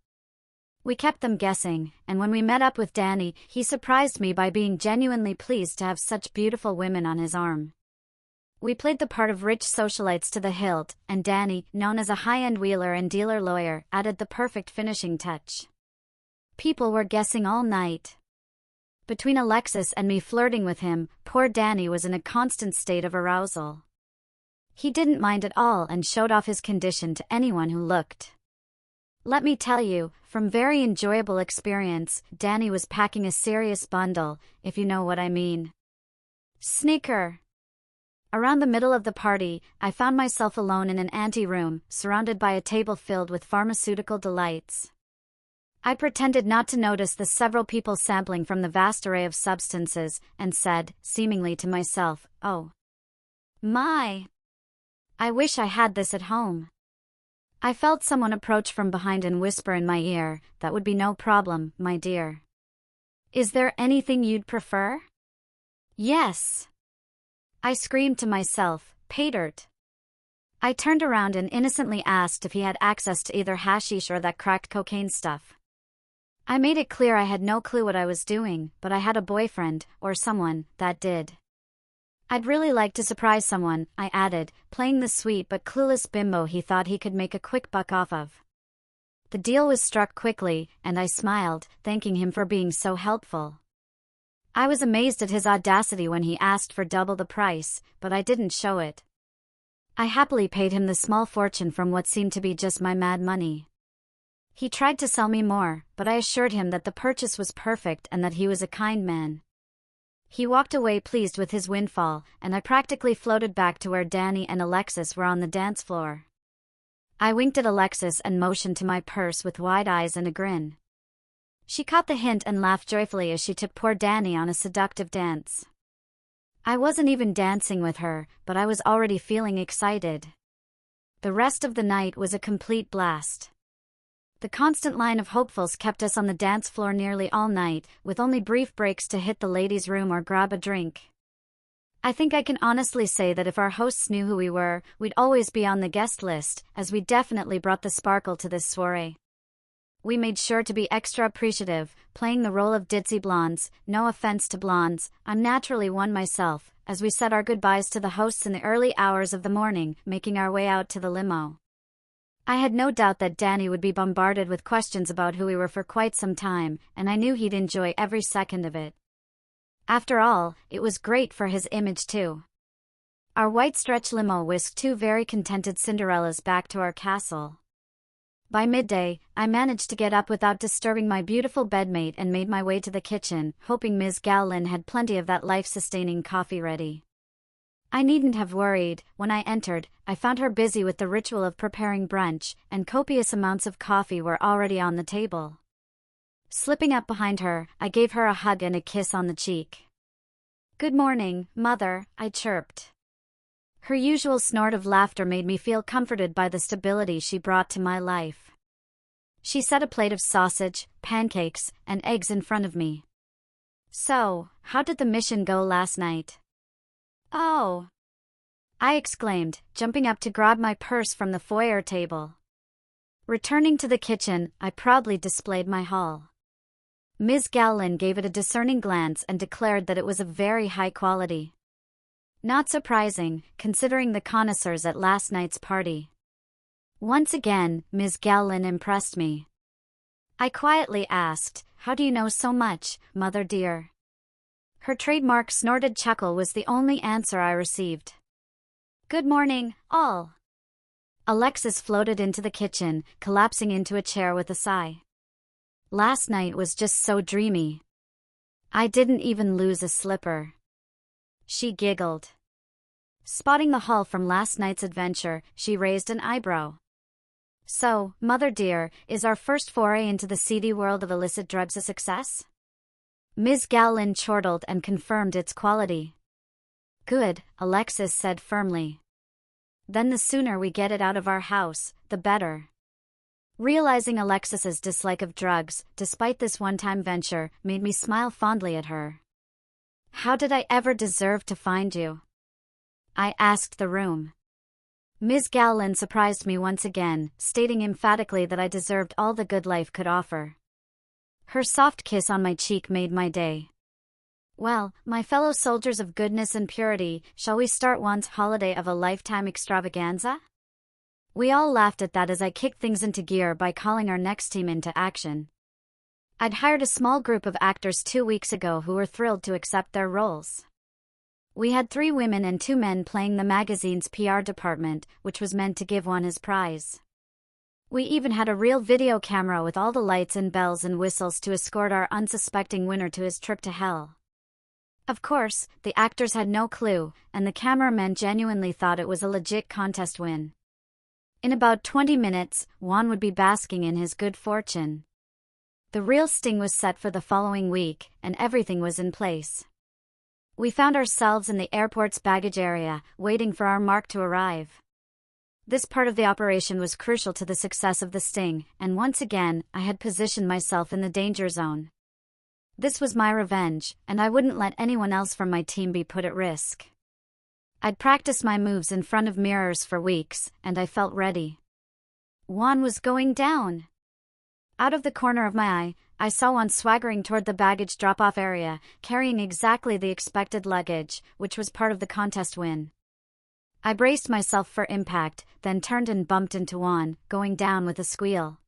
We kept them guessing, and when we met up with Danny, he surprised me by being genuinely pleased to have such beautiful women on his arm. We played the part of rich socialites to the hilt, and Danny, known as a high-end wheeler and dealer lawyer, added the perfect finishing touch. People were guessing all night. Between Alexis and me flirting with him, poor Danny was in a constant state of arousal. He didn't mind at all and showed off his condition to anyone who looked. Let me tell you, from very enjoyable experience, Danny was packing a serious bundle, if you know what I mean. Sneaker. Around the middle of the party, I found myself alone in an ante-room, surrounded by a table filled with pharmaceutical delights. I pretended not to notice the several people sampling from the vast array of substances, and said, seemingly to myself, "Oh my! I wish I had this at home." I felt someone approach from behind and whisper in my ear, "That would be no problem, my dear. Is there anything you'd prefer?" "Yes," I screamed to myself, "pay dirt." I turned around and innocently asked if he had access to either hashish or that cracked cocaine stuff. I made it clear I had no clue what I was doing, but I had a boyfriend, or someone, that did. I'd really like to surprise someone, I added, playing the sweet but clueless bimbo he thought he could make a quick buck off of. The deal was struck quickly, and I smiled, thanking him for being so helpful. I was amazed at his audacity when he asked for double the price, but I didn't show it. I happily paid him the small fortune from what seemed to be just my mad money. He tried to sell me more, but I assured him that the purchase was perfect and that he was a kind man. He walked away pleased with his windfall, and I practically floated back to where Danny and Alexis were on the dance floor. I winked at Alexis and motioned to my purse with wide eyes and a grin. She caught the hint and laughed joyfully as she took poor Danny on a seductive dance. I wasn't even dancing with her, but I was already feeling excited. The rest of the night was a complete blast. The constant line of hopefuls kept us on the dance floor nearly all night, with only brief breaks to hit the ladies' room or grab a drink. I think I can honestly say that if our hosts knew who we were, we'd always be on the guest list, as we definitely brought the sparkle to this soiree. We made sure to be extra appreciative, playing the role of ditzy blondes. No offense to blondes, I'm naturally one myself, as we said our goodbyes to the hosts in the early hours of the morning, making our way out to the limo. I had no doubt that Danny would be bombarded with questions about who we were for quite some time, and I knew he'd enjoy every second of it. After all, it was great for his image too. Our white stretch limo whisked two very contented Cinderellas back to our castle. By midday, I managed to get up without disturbing my beautiful bedmate and made my way to the kitchen, hoping Ms. Gowlin had plenty of that life-sustaining coffee ready. I needn't have worried. When I entered, I found her busy with the ritual of preparing brunch, and copious amounts of coffee were already on the table. Slipping up behind her, I gave her a hug and a kiss on the cheek. "Good morning, Mother," I chirped. Her usual snort of laughter made me feel comforted by the stability she brought to my life. She set a plate of sausage, pancakes, and eggs in front of me. "So, how did the mission go last night?" "Oh!" I exclaimed, jumping up to grab my purse from the foyer table. Returning to the kitchen, I proudly displayed my haul. Ms. Gowlin gave it a discerning glance and declared that it was of very high quality. Not surprising, considering the connoisseurs at last night's party. Once again, Ms. Gowlin impressed me. I quietly asked, "How do you know so much, Mother dear?" Her trademark snorted chuckle was the only answer I received. "Good morning, all." Alexis floated into the kitchen, collapsing into a chair with a sigh. "Last night was just so dreamy. I didn't even lose a slipper." She giggled. Spotting the haul from last night's adventure, she raised an eyebrow. "So, Mother dear, is our first foray into the seedy world of illicit drugs a success?" Ms. Gowlin chortled and confirmed its quality. "Good," Alexis said firmly. "Then the sooner we get it out of our house, the better." Realizing Alexis's dislike of drugs, despite this one-time venture, made me smile fondly at her. "How did I ever deserve to find you?" I asked the room. Ms. Gowlin surprised me once again, stating emphatically that I deserved all the good life could offer. Her soft kiss on my cheek made my day. "Well, my fellow soldiers of goodness and purity, shall we start Juan's holiday of a lifetime extravaganza?" We all laughed at that as I kicked things into gear by calling our next team into action. I'd hired a small group of actors 2 weeks ago who were thrilled to accept their roles. We had 3 women and 2 men playing the magazine's PR department, which was meant to give Juan his prize. We even had a real video camera with all the lights and bells and whistles to escort our unsuspecting winner to his trip to hell. Of course, the actors had no clue, and the cameramen genuinely thought it was a legit contest win. In about 20 minutes, Juan would be basking in his good fortune. The real sting was set for the following week, and everything was in place. We found ourselves in the airport's baggage area, waiting for our mark to arrive. This part of the operation was crucial to the success of the sting, and once again, I had positioned myself in the danger zone. This was my revenge, and I wouldn't let anyone else from my team be put at risk. I'd practiced my moves in front of mirrors for weeks, and I felt ready. Juan was going down. Out of the corner of my eye, I saw Juan swaggering toward the baggage drop-off area, carrying exactly the expected luggage, which was part of the contest win. I braced myself for impact, then turned and bumped into Juan, going down with a squeal.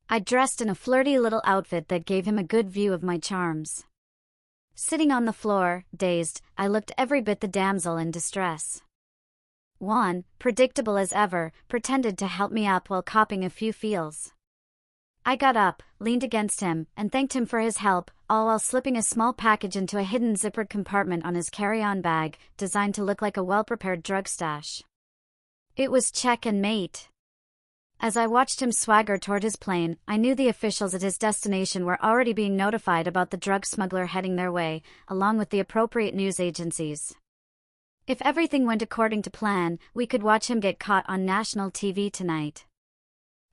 I dressed in a flirty little outfit that gave him a good view of my charms. Sitting on the floor, dazed, I looked every bit the damsel in distress. Juan, predictable as ever, pretended to help me up while copping a few feels. I got up, leaned against him, and thanked him for his help, all while slipping a small package into a hidden zippered compartment on his carry-on bag, designed to look like a well-prepared drug stash. It was check and mate. As I watched him swagger toward his plane, I knew the officials at his destination were already being notified about the drug smuggler heading their way, along with the appropriate news agencies. If everything went according to plan, we could watch him get caught on national TV tonight.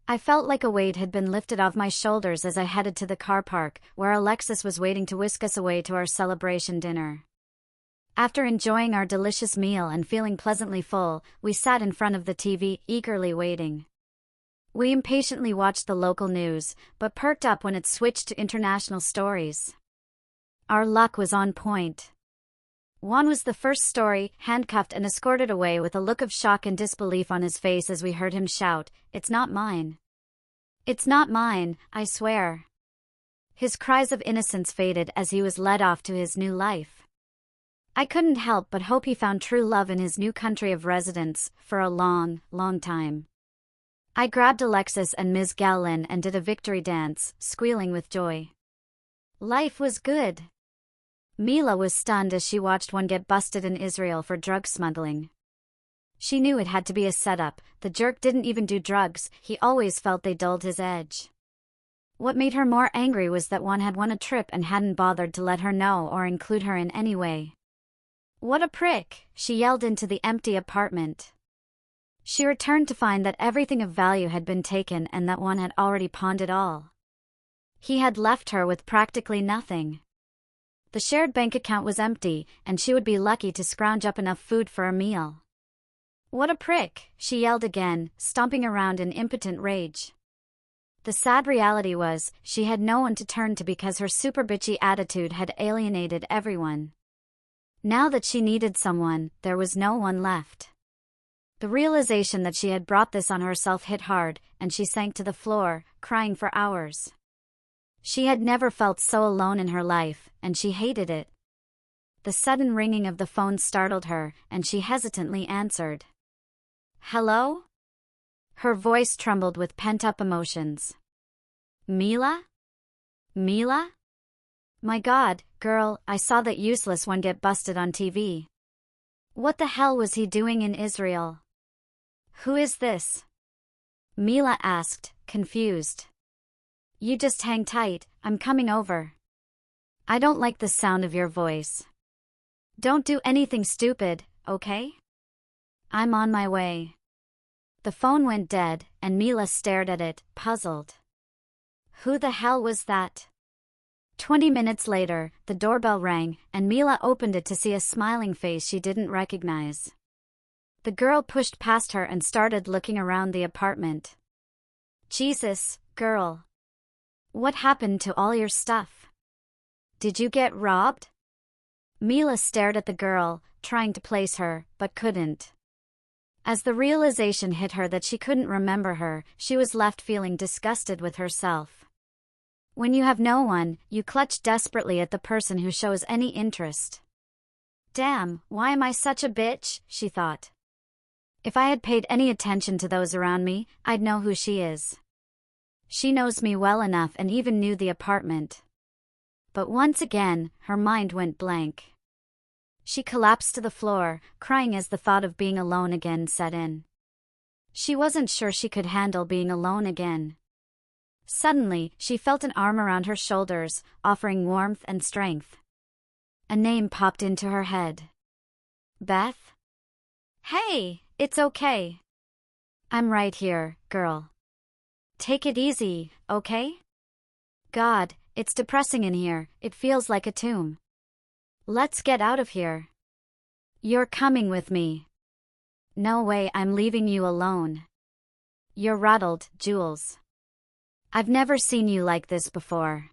I felt like a weight had been lifted off my shoulders as I headed to the car park, where Alexis was waiting to whisk us away to our celebration dinner. After enjoying our delicious meal and feeling pleasantly full, we sat in front of the TV, eagerly waiting. We impatiently watched the local news, but perked up when it switched to international stories. Our luck was on point. Juan was the first story, handcuffed and escorted away with a look of shock and disbelief on his face as we heard him shout, "It's not mine. It's not mine, I swear." His cries of innocence faded as he was led off to his new life. I couldn't help but hope he found true love in his new country of residence, for a long, long time. I grabbed Alexis and Ms. Gallin and did a victory dance, squealing with joy. Life was good. Mila was stunned as she watched Juan get busted in Israel for drug smuggling. She knew it had to be a setup. The jerk didn't even do drugs, he always felt they dulled his edge. What made her more angry was that Juan had won a trip and hadn't bothered to let her know or include her in any way. "What a prick!" she yelled into the empty apartment. She returned to find that everything of value had been taken and that Juan had already pawned it all. He had left her with practically nothing. The shared bank account was empty, and she would be lucky to scrounge up enough food for a meal. "What a prick!" she yelled again, stomping around in impotent rage. The sad reality was, she had no one to turn to because her super bitchy attitude had alienated everyone. Now that she needed someone, there was no one left. The realization that she had brought this on herself hit hard, and she sank to the floor, crying for hours. She had never felt so alone in her life, and she hated it. The sudden ringing of the phone startled her, and she hesitantly answered. "Hello?" Her voice trembled with pent-up emotions. "Mila? Mila? My God, girl, I saw that useless one get busted on TV. What the hell was he doing in Israel? Who is this?" Mila asked, confused. "You just hang tight, I'm coming over." "I don't like the sound of your voice. Don't do anything stupid, okay? I'm on my way." The phone went dead, and Mila stared at it, puzzled. Who the hell was that? 20 minutes later, the doorbell rang, and Mila opened it to see a smiling face she didn't recognize. The girl pushed past her and started looking around the apartment. "Jesus, girl. What happened to all your stuff? Did you get robbed?" Mila stared at the girl, trying to place her, but couldn't. As the realization hit her that she couldn't remember her, she was left feeling disgusted with herself. When you have no one, you clutch desperately at the person who shows any interest. "Damn, why am I such a bitch?" she thought. "If I had paid any attention to those around me, I'd know who she is. She knows me well enough and even knew the apartment." But once again, her mind went blank. She collapsed to the floor, crying as the thought of being alone again set in. She wasn't sure she could handle being alone again. Suddenly, she felt an arm around her shoulders, offering warmth and strength. A name popped into her head. "Beth?" "Hey, it's okay. I'm right here, girl. Take it easy, okay? God, it's depressing in here, it feels like a tomb. Let's get out of here. You're coming with me." "No way, I'm leaving you alone." "You're rattled, Jules. I've never seen you like this before.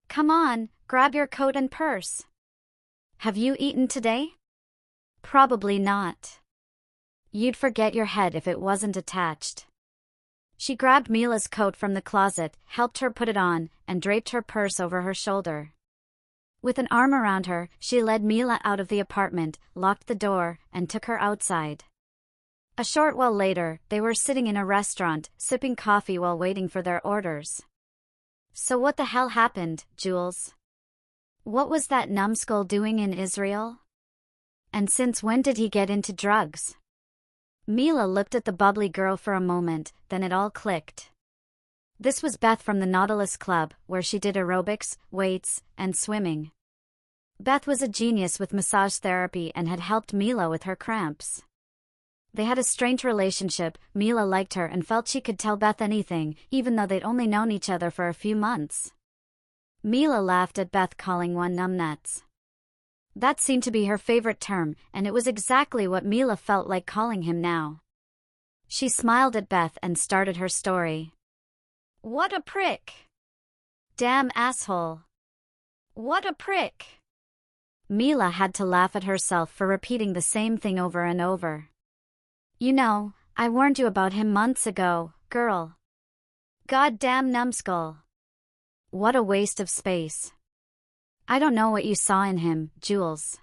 Come on, grab your coat and purse. Have you eaten today?" "Probably not. You'd forget your head if it wasn't attached." She grabbed Mila's coat from the closet, helped her put it on, and draped her purse over her shoulder. With an arm around her, she led Mila out of the apartment, locked the door, and took her outside. A short while later, they were sitting in a restaurant, sipping coffee while waiting for their orders. "So what the hell happened, Jules? What was that numbskull doing in Israel? And since when did he get into drugs?" Mila looked at the bubbly girl for a moment, then it all clicked. This was Beth from the Nautilus Club, where she did aerobics, weights, and swimming. Beth was a genius with massage therapy and had helped Mila with her cramps. They had a strange relationship. Mila liked her and felt she could tell Beth anything, even though they'd only known each other for a few months. Mila laughed at Beth calling Juan numbnuts. That seemed to be her favorite term, and it was exactly what Mila felt like calling him now. She smiled at Beth and started her story. "What a prick! Damn asshole! What a prick!" Mila had to laugh at herself for repeating the same thing over and over. "You know, I warned you about him months ago, girl. Goddamn numbskull. What a waste of space. I don't know what you saw in him, Jules.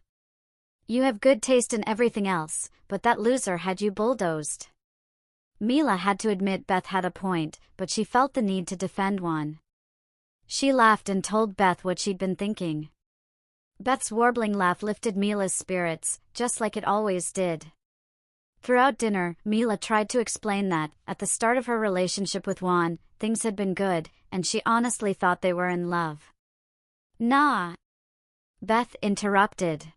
You have good taste in everything else, but that loser had you bulldozed." Mila had to admit Beth had a point, but she felt the need to defend Juan. She laughed and told Beth what she'd been thinking. Beth's warbling laugh lifted Mila's spirits, just like it always did. Throughout dinner, Mila tried to explain that, at the start of her relationship with Juan, things had been good, and she honestly thought they were in love. "Nah," Beth interrupted.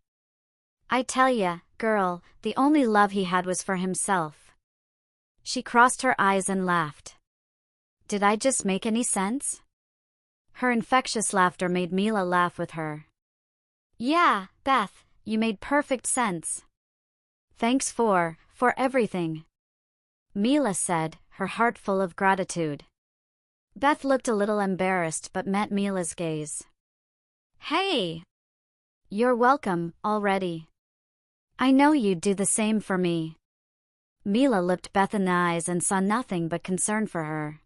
"I tell ya, girl, the only love he had was for himself." She crossed her eyes and laughed. Did I just make any sense? Her infectious laughter made Mila laugh with her. "Yeah, Beth, you made perfect sense. Thanks for everything," Mila said, her heart full of gratitude. Beth looked a little embarrassed but met Mila's gaze. "Hey! You're welcome, already. I know you'd do the same for me." Mila looked Beth in the eyes and saw nothing but concern for her.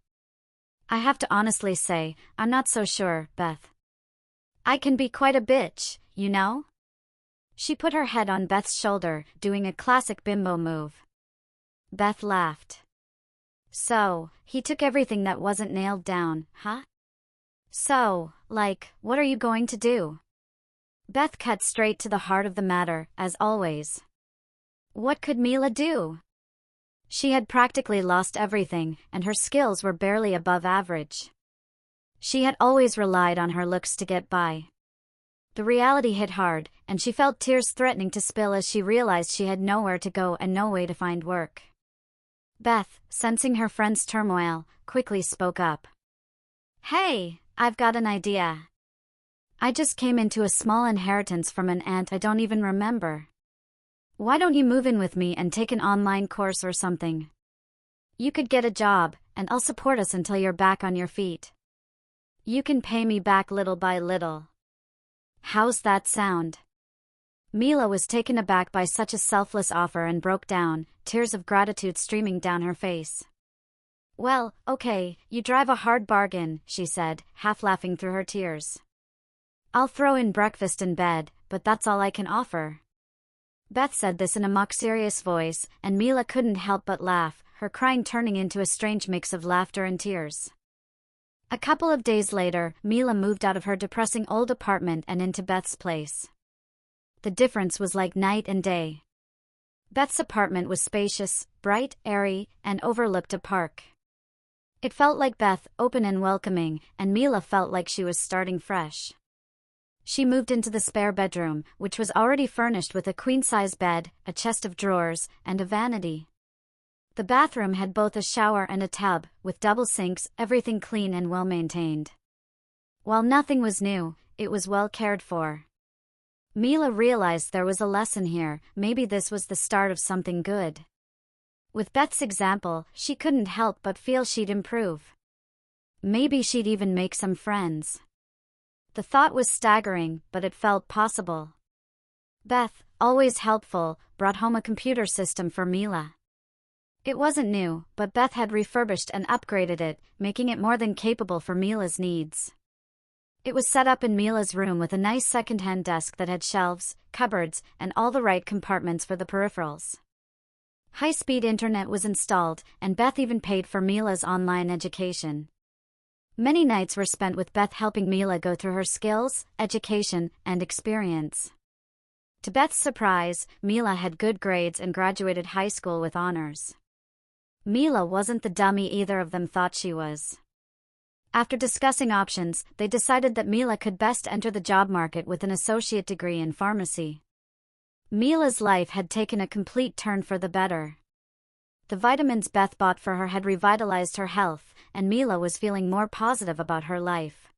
"I have to honestly say, I'm not so sure, Beth. I can be quite a bitch, you know?" She put her head on Beth's shoulder, doing a classic bimbo move. Beth laughed. "So, he took everything that wasn't nailed down, huh? So, like, what are you going to do?" Beth cut straight to the heart of the matter, as always. What could Mila do? She had practically lost everything, and her skills were barely above average. She had always relied on her looks to get by. The reality hit hard, and she felt tears threatening to spill as she realized she had nowhere to go and no way to find work. Beth, sensing her friend's turmoil, quickly spoke up. "Hey, I've got an idea. I just came into a small inheritance from an aunt I don't even remember. Why don't you move in with me and take an online course or something? You could get a job, and I'll support us until you're back on your feet. You can pay me back little by little. How's that sound?" Mila was taken aback by such a selfless offer and broke down, tears of gratitude streaming down her face. "Well, okay, you drive a hard bargain," she said, half laughing through her tears. "I'll throw in breakfast in bed, but that's all I can offer." Beth said this in a mock-serious voice, and Mila couldn't help but laugh, her crying turning into a strange mix of laughter and tears. A couple of days later, Mila moved out of her depressing old apartment and into Beth's place. The difference was like night and day. Beth's apartment was spacious, bright, airy, and overlooked a park. It felt like Beth, open and welcoming, and Mila felt like she was starting fresh. She moved into the spare bedroom, which was already furnished with a queen-size bed, a chest of drawers, and a vanity. The bathroom had both a shower and a tub, with double sinks, everything clean and well-maintained. While nothing was new, it was well cared for. Mila realized there was a lesson here, maybe this was the start of something good. With Beth's example, she couldn't help but feel she'd improve. Maybe she'd even make some friends. The thought was staggering, but it felt possible. Beth, always helpful, brought home a computer system for Mila. It wasn't new, but Beth had refurbished and upgraded it, making it more than capable for Mila's needs. It was set up in Mila's room with a nice second-hand desk that had shelves, cupboards, and all the right compartments for the peripherals. High-speed internet was installed, and Beth even paid for Mila's online education. Many nights were spent with Beth helping Mila go through her skills, education, and experience. To Beth's surprise, Mila had good grades and graduated high school with honors. Mila wasn't the dummy either of them thought she was. After discussing options, they decided that Mila could best enter the job market with an associate degree in pharmacy. Mila's life had taken a complete turn for the better. The vitamins Beth bought for her had revitalized her health, and Mila was feeling more positive about her life.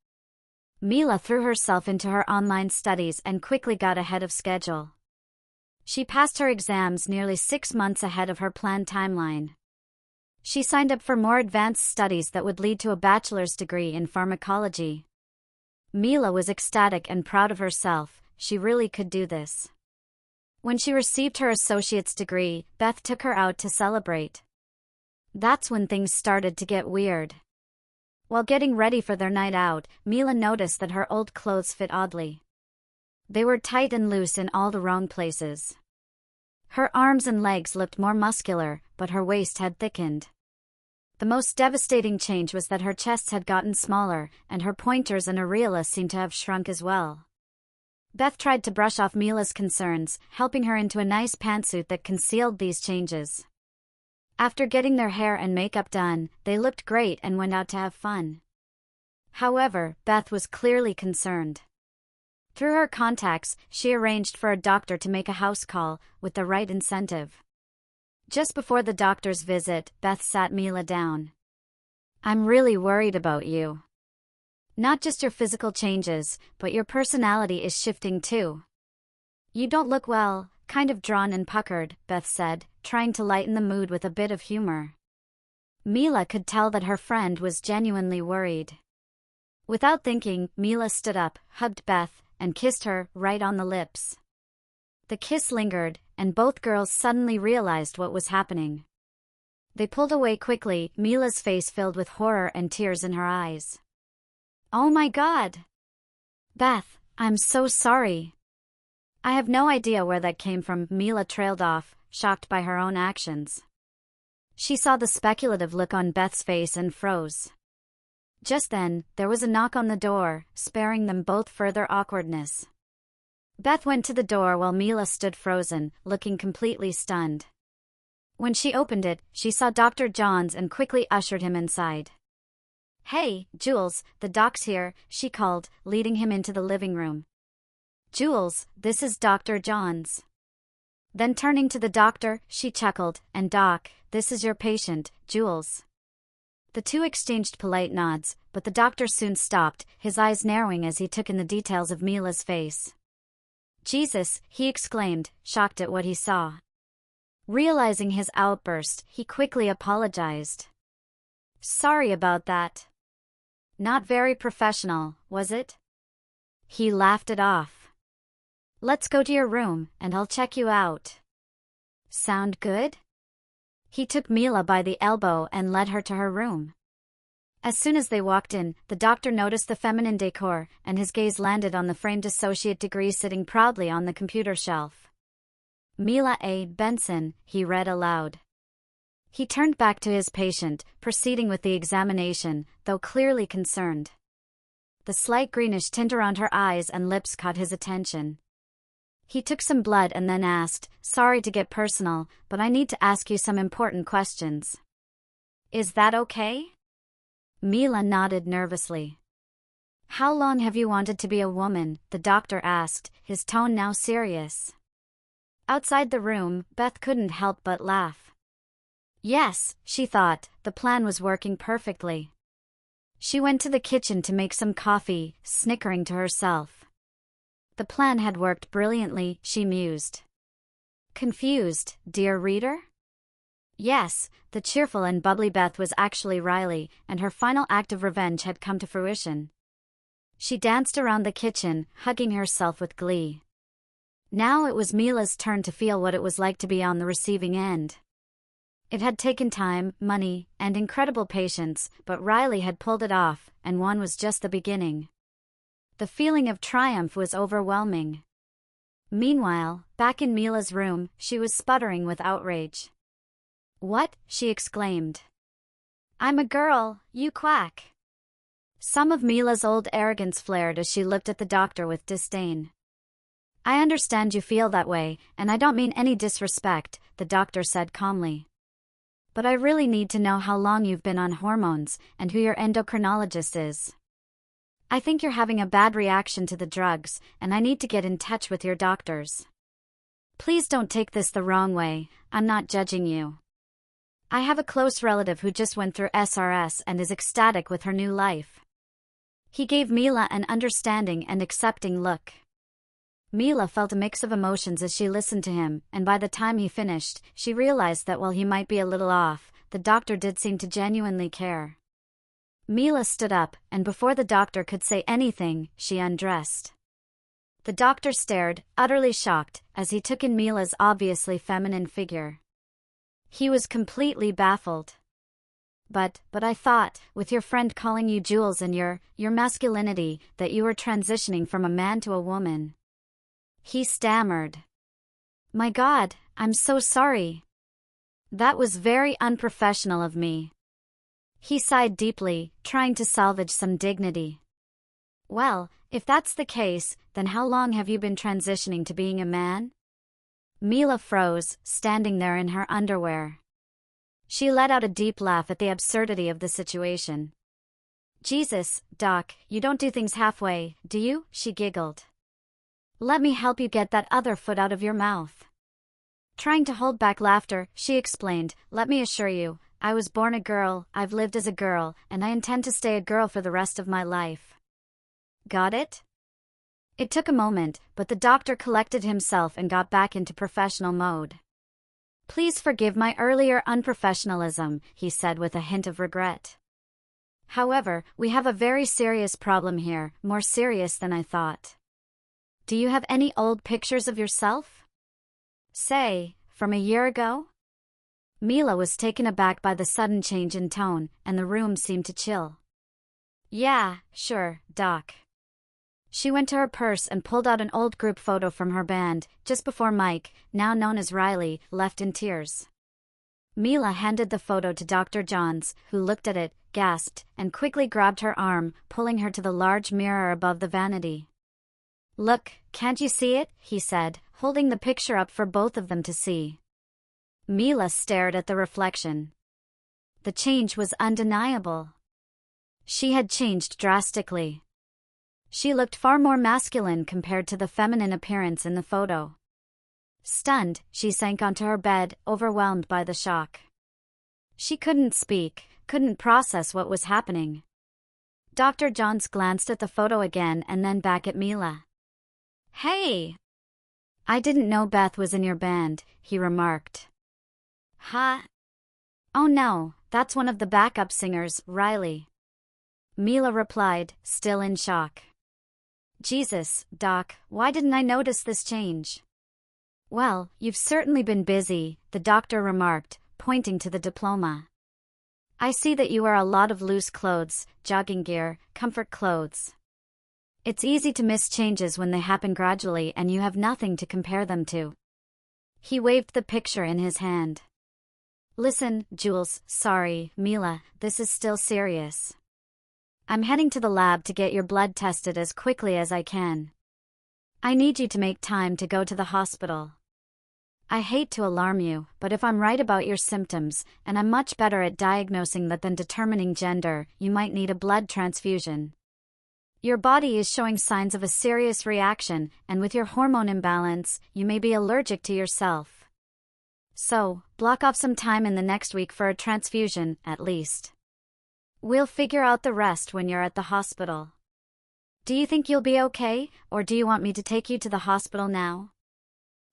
Mila threw herself into her online studies and quickly got ahead of schedule. She passed her exams nearly 6 months ahead of her planned timeline. She signed up for more advanced studies that would lead to a bachelor's degree in pharmacology. Mila was ecstatic and proud of herself. She really could do this. When she received her associate's degree, Beth took her out to celebrate. That's when things started to get weird. While getting ready for their night out, Mila noticed that her old clothes fit oddly. They were tight and loose in all the wrong places. Her arms and legs looked more muscular, but her waist had thickened. The most devastating change was that her chest had gotten smaller, and her pointers and areola seemed to have shrunk as well. Beth tried to brush off Mila's concerns, helping her into a nice pantsuit that concealed these changes. After getting their hair and makeup done, they looked great and went out to have fun. However, Beth was clearly concerned. Through her contacts, she arranged for a doctor to make a house call, with the right incentive. Just before the doctor's visit, Beth sat Mila down. "I'm really worried about you. Not just your physical changes, but your personality is shifting too. You don't look well, kind of drawn and puckered," Beth said, trying to lighten the mood with a bit of humor. Mila could tell that her friend was genuinely worried. Without thinking, Mila stood up, hugged Beth, and kissed her right on the lips. The kiss lingered, and both girls suddenly realized what was happening. They pulled away quickly, Mila's face filled with horror and tears in her eyes. "Oh my God! Beth, I'm so sorry. I have no idea where that came from," Mila trailed off, shocked by her own actions. She saw the speculative look on Beth's face and froze. Just then, there was a knock on the door, sparing them both further awkwardness. Beth went to the door while Mila stood frozen, looking completely stunned. When she opened it, she saw Dr. Johns and quickly ushered him inside. "Hey, Jules, the doc's here," she called, leading him into the living room. "Jules, this is Dr. Johns." Then turning to the doctor, she chuckled, "And Doc, this is your patient, Jules." The two exchanged polite nods, but the doctor soon stopped, his eyes narrowing as he took in the details of Mila's face. "Jesus," he exclaimed, shocked at what he saw. Realizing his outburst, he quickly apologized. "Sorry about that. Not very professional, was it?" He laughed it off. "Let's go to your room, and I'll check you out. Sound good?" He took Mila by the elbow and led her to her room. As soon as they walked in, the doctor noticed the feminine decor, and his gaze landed on the framed associate degree sitting proudly on the computer shelf. "Mila A. Benson," he read aloud. He turned back to his patient, proceeding with the examination, though clearly concerned. The slight greenish tint around her eyes and lips caught his attention. He took some blood and then asked, "Sorry to get personal, but I need to ask you some important questions. Is that okay?" Mila nodded nervously. "How long have you wanted to be a woman?" the doctor asked, his tone now serious. Outside the room, Beth couldn't help but laugh. Yes, she thought, the plan was working perfectly. She went to the kitchen to make some coffee, snickering to herself. The plan had worked brilliantly, she mused. Confused, dear reader? Yes, the cheerful and bubbly Beth was actually Riley, and her final act of revenge had come to fruition. She danced around the kitchen, hugging herself with glee. Now it was Mila's turn to feel what it was like to be on the receiving end. It had taken time, money, and incredible patience, but Riley had pulled it off, and Juan was just the beginning. The feeling of triumph was overwhelming. Meanwhile, back in Mila's room, she was sputtering with outrage. "What?" she exclaimed. "I'm a girl, you quack." Some of Mila's old arrogance flared as she looked at the doctor with disdain. "I understand you feel that way, and I don't mean any disrespect," the doctor said calmly. but I really need to know how long you've been on hormones and who your endocrinologist is. I think you're having a bad reaction to the drugs, and I need to get in touch with your doctors. Please don't take this the wrong way, I'm not judging you. I have a close relative who just went through SRS and is ecstatic with her new life. He gave Mila an understanding and accepting look. Mila felt a mix of emotions as she listened to him, and by the time he finished, she realized that while he might be a little off, the doctor did seem to genuinely care. Mila stood up, and before the doctor could say anything, she undressed. The doctor stared, utterly shocked, as he took in Mila's obviously feminine figure. He was completely baffled. But I thought, with your friend calling you Jules and your masculinity, that you were transitioning from a man to a woman. He stammered. My God, I'm so sorry. That was very unprofessional of me. He sighed deeply, trying to salvage some dignity. Well, if that's the case, then how long have you been transitioning to being a man? Mila froze, standing there in her underwear. She let out a deep laugh at the absurdity of the situation. Jesus, Doc, you don't do things halfway, do you? She giggled. Let me help you get that other foot out of your mouth. Trying to hold back laughter, she explained, let me assure you, I was born a girl, I've lived as a girl, and I intend to stay a girl for the rest of my life. Got it? It took a moment, but the doctor collected himself and got back into professional mode. Please forgive my earlier unprofessionalism, he said with a hint of regret. However, we have a very serious problem here, more serious than I thought. Do you have any old pictures of yourself? Say, from a year ago? Mila was taken aback by the sudden change in tone, and the room seemed to chill. Yeah, sure, Doc. She went to her purse and pulled out an old group photo from her band, just before Mike, now known as Riley, left in tears. Mila handed the photo to Dr. Johns, who looked at it, gasped, and quickly grabbed her arm, pulling her to the large mirror above the vanity. Look, can't you see it? He said, holding the picture up for both of them to see. Mila stared at the reflection. The change was undeniable. She had changed drastically. She looked far more masculine compared to the feminine appearance in the photo. Stunned, she sank onto her bed, overwhelmed by the shock. She couldn't speak, couldn't process what was happening. Dr. Johns glanced at the photo again and then back at Mila. Hey! I didn't know Beth was in your band, he remarked. Huh? Oh no, that's one of the backup singers, Riley. Mila replied, still in shock. Jesus, Doc, why didn't I notice this change? Well, you've certainly been busy, the doctor remarked, pointing to the diploma. I see that you wear a lot of loose clothes, jogging gear, comfort clothes. It's easy to miss changes when they happen gradually and you have nothing to compare them to. He waved the picture in his hand. Listen, Jules, sorry, Mila, this is still serious. I'm heading to the lab to get your blood tested as quickly as I can. I need you to make time to go to the hospital. I hate to alarm you, but if I'm right about your symptoms, and I'm much better at diagnosing that than determining gender, you might need a blood transfusion. Your body is showing signs of a serious reaction, and with your hormone imbalance, you may be allergic to yourself. So, block off some time in the next week for a transfusion, at least. We'll figure out the rest when you're at the hospital. Do you think you'll be okay, or do you want me to take you to the hospital now?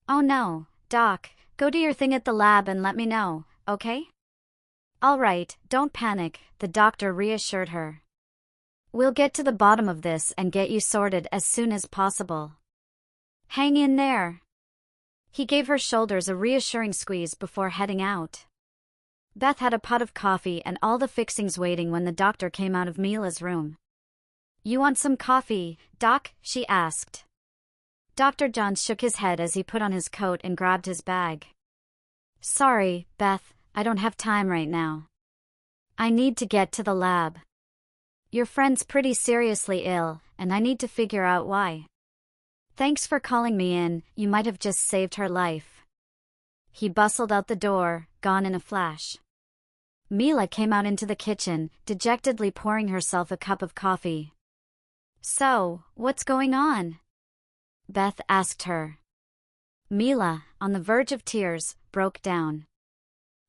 Oh no, Doc, go do your thing at the lab and let me know, okay? All right, don't panic, the doctor reassured her. We'll get to the bottom of this and get you sorted as soon as possible. Hang in there. He gave her shoulders a reassuring squeeze before heading out. Beth had a pot of coffee and all the fixings waiting when the doctor came out of Mila's room. You want some coffee, Doc? She asked. Dr. Johns shook his head as he put on his coat and grabbed his bag. Sorry, Beth, I don't have time right now. I need to get to the lab. Your friend's pretty seriously ill, and I need to figure out why. Thanks for calling me in, you might have just saved her life. He bustled out the door, gone in a flash. Mila came out into the kitchen, dejectedly pouring herself a cup of coffee. "So, what's going on?" Beth asked her. Mila, on the verge of tears, broke down.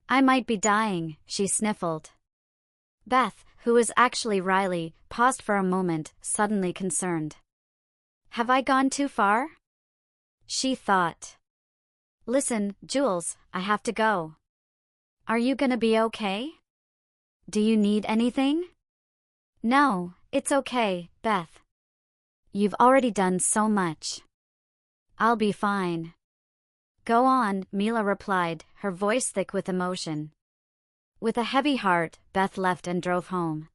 "I might be dying," she sniffled. Beth, who was actually Riley, paused for a moment, suddenly concerned. "Have I gone too far?" she thought. "Listen, Jules, I have to go. Are you gonna be okay? Do you need anything?" "No, it's okay, Beth. You've already done so much. I'll be fine." "Go on," Mila replied, her voice thick with emotion. With a heavy heart, Beth left and drove home.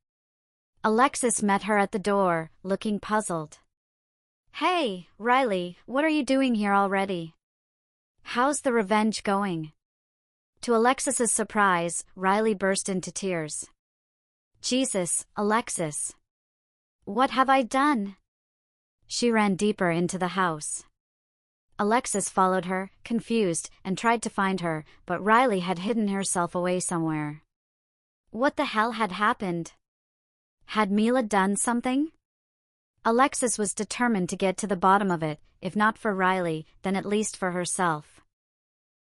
Alexis met her at the door, looking puzzled. "Hey, Riley, what are you doing here already? How's the revenge going?" To Alexis's surprise, Riley burst into tears. "Jesus, Alexis. What have I done?" She ran deeper into the house. Alexis followed her, confused, and tried to find her, but Riley had hidden herself away somewhere. What the hell had happened? Had Mila done something? Alexis was determined to get to the bottom of it, if not for Riley, then at least for herself.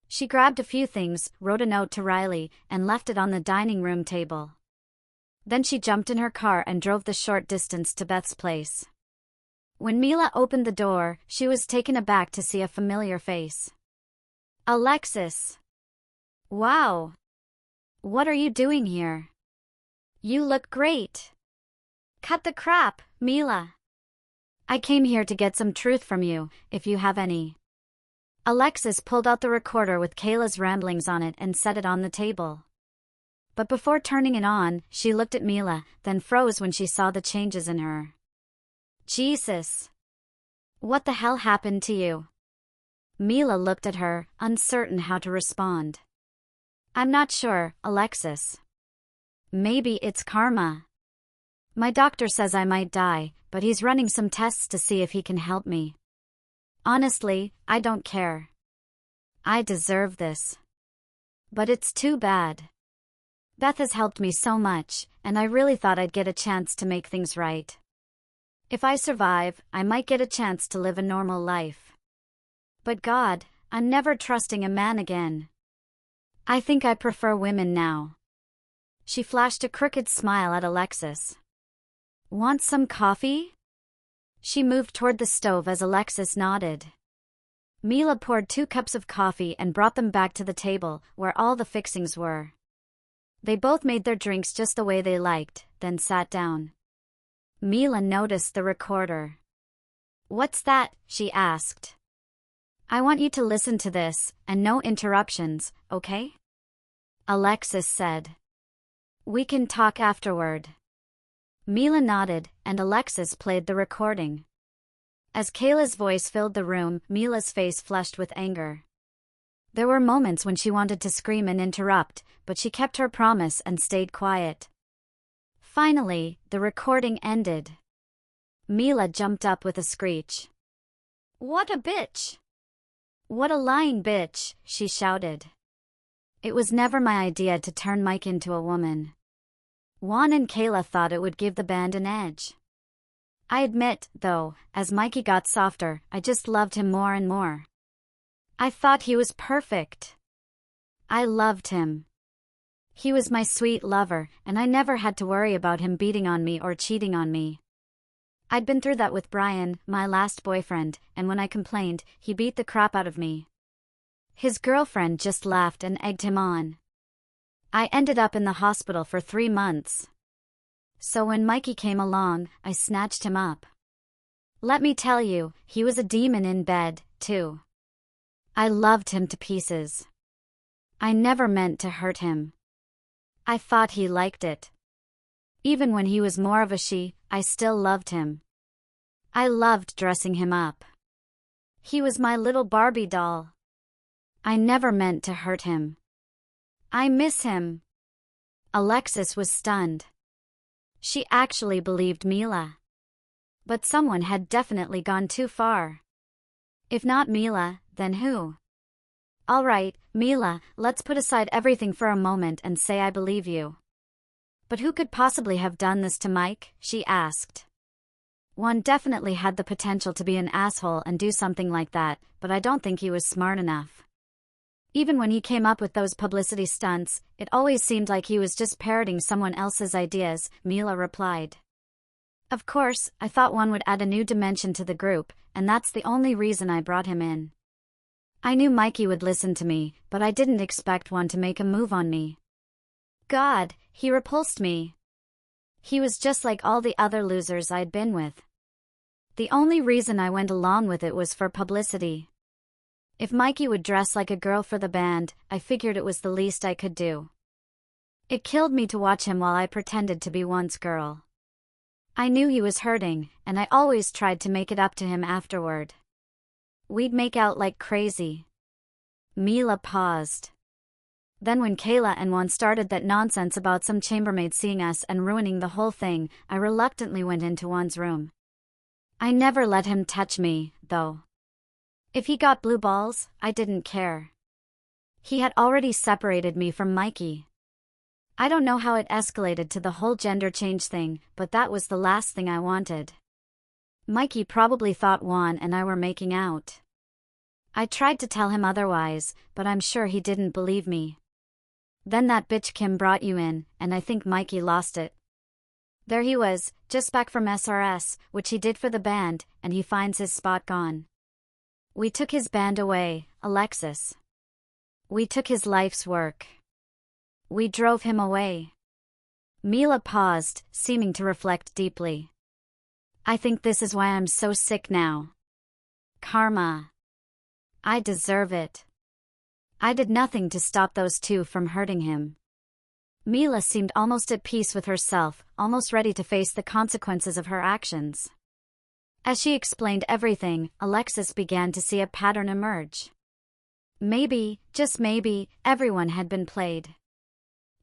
She grabbed a few things, wrote a note to Riley, and left it on the dining room table. Then she jumped in her car and drove the short distance to Beth's place. When Mila opened the door, she was taken aback to see a familiar face. "Alexis! Wow! What are you doing here? You look great!" "Cut the crap, Mila. I came here to get some truth from you, if you have any." Alexis pulled out the recorder with Kayla's ramblings on it and set it on the table. But before turning it on, she looked at Mila, then froze when she saw the changes in her. "Jesus! What the hell happened to you?" Mila looked at her, uncertain how to respond. "I'm not sure, Alexis. Maybe it's karma. My doctor says I might die, but he's running some tests to see if he can help me. Honestly, I don't care. I deserve this. But it's too bad. Beth has helped me so much, and I really thought I'd get a chance to make things right. If I survive, I might get a chance to live a normal life. But God, I'm never trusting a man again. I think I prefer women now." She flashed a crooked smile at Alexis. "Want some coffee?" She moved toward the stove as Alexis nodded. Mila poured 2 cups of coffee and brought them back to the table, where all the fixings were. They both made their drinks just the way they liked, then sat down. Mila noticed the recorder. "What's that?" she asked. "I want you to listen to this, and no interruptions, okay?" Alexis said. "We can talk afterward." Mila nodded, and Alexis played the recording. As Kayla's voice filled the room, Mila's face flushed with anger. There were moments when she wanted to scream and interrupt, but she kept her promise and stayed quiet. Finally, the recording ended. Mila jumped up with a screech. "What a bitch! What a lying bitch," she shouted. "It was never my idea to turn Mike into a woman. Juan and Kayla thought it would give the band an edge. I admit, though, as Mikey got softer, I just loved him more and more. I thought he was perfect. I loved him. He was my sweet lover, and I never had to worry about him beating on me or cheating on me. I'd been through that with Brian, my last boyfriend, and when I complained, he beat the crap out of me. His girlfriend just laughed and egged him on. I ended up in the hospital for 3 months. So when Mikey came along, I snatched him up. Let me tell you, he was a demon in bed, too. I loved him to pieces. I never meant to hurt him. I thought he liked it. Even when he was more of a she, I still loved him. I loved dressing him up. He was my little Barbie doll. I never meant to hurt him. I miss him." Alexis was stunned. She actually believed Mila. But someone had definitely gone too far. If not Mila, then who? Alright, Mila, let's put aside everything for a moment and say I believe you. But who could possibly have done this to Mike? She asked. Juan definitely had the potential to be an asshole and do something like that, but I don't think he was smart enough. Even when he came up with those publicity stunts, it always seemed like he was just parroting someone else's ideas, Mila replied. Of course, I thought one would add a new dimension to the group, and that's the only reason I brought him in. I knew Mikey would listen to me, but I didn't expect one to make a move on me. God, he repulsed me. He was just like all the other losers I'd been with. The only reason I went along with it was for publicity. If Mikey would dress like a girl for the band, I figured it was the least I could do. It killed me to watch him while I pretended to be Juan's girl. I knew he was hurting, and I always tried to make it up to him afterward. We'd make out like crazy. Mila paused. Then when Kayla and Juan started that nonsense about some chambermaid seeing us and ruining the whole thing, I reluctantly went into Juan's room. I never let him touch me, though. If he got blue balls, I didn't care. He had already separated me from Mikey. I don't know how it escalated to the whole gender change thing, but that was the last thing I wanted. Mikey probably thought Juan and I were making out. I tried to tell him otherwise, but I'm sure he didn't believe me. Then that bitch Kim brought you in, and I think Mikey lost it. There he was, just back from SRS, which he did for the band, and he finds his spot gone. We took his band away, Alexis. We took his life's work. We drove him away. Mila paused, seeming to reflect deeply. I think this is why I'm so sick now. Karma. I deserve it. I did nothing to stop those two from hurting him. Mila seemed almost at peace with herself, almost ready to face the consequences of her actions. As she explained everything, Alexis began to see a pattern emerge. Maybe, just maybe, everyone had been played.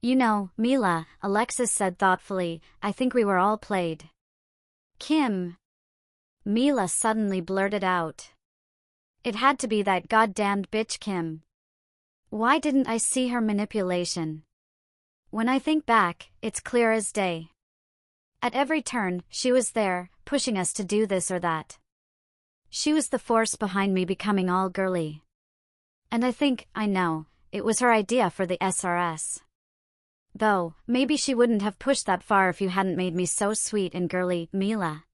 You know, Mila, Alexis said thoughtfully, I think we were all played. Kim. Mila suddenly blurted out. It had to be that goddamned bitch Kim. Why didn't I see her manipulation? When I think back, it's clear as day. At every turn, she was there, pushing us to do this or that. She was the force behind me becoming all girly. And I know, it was her idea for the SRS. Though, maybe she wouldn't have pushed that far if you hadn't made me so sweet and girly, Mila.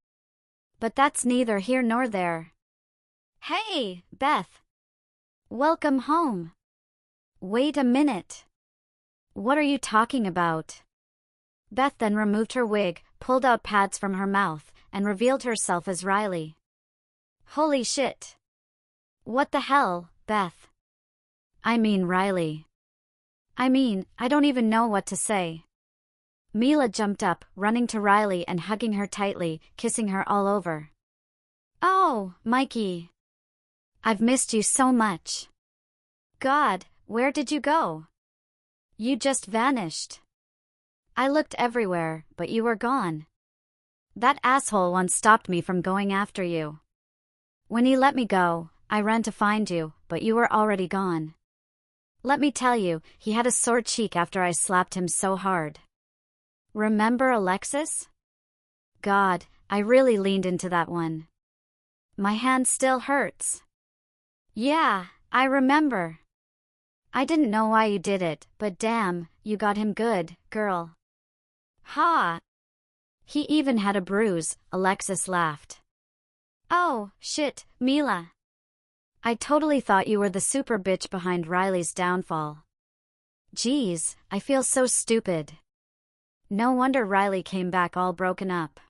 But that's neither here nor there. Hey, Beth. Welcome home. Wait a minute. What are you talking about? Beth then removed her wig, pulled out pads from her mouth, and revealed herself as Riley. Holy shit. What the hell, Beth? I mean Riley. I don't even know what to say. Mila jumped up, running to Riley and hugging her tightly, kissing her all over. Oh, Mikey. I've missed you so much. God, where did you go? You just vanished. I looked everywhere, but you were gone. That asshole once stopped me from going after you. When he let me go, I ran to find you, but you were already gone. Let me tell you, he had a sore cheek after I slapped him so hard. Remember Alexis? God, I really leaned into that one. My hand still hurts. Yeah, I remember. I didn't know why you did it, but damn, you got him good, girl. Ha! He even had a bruise, Alexis laughed. Oh, shit, Mila. I totally thought you were the super bitch behind Riley's downfall. Geez, I feel so stupid. No wonder Riley came back all broken up.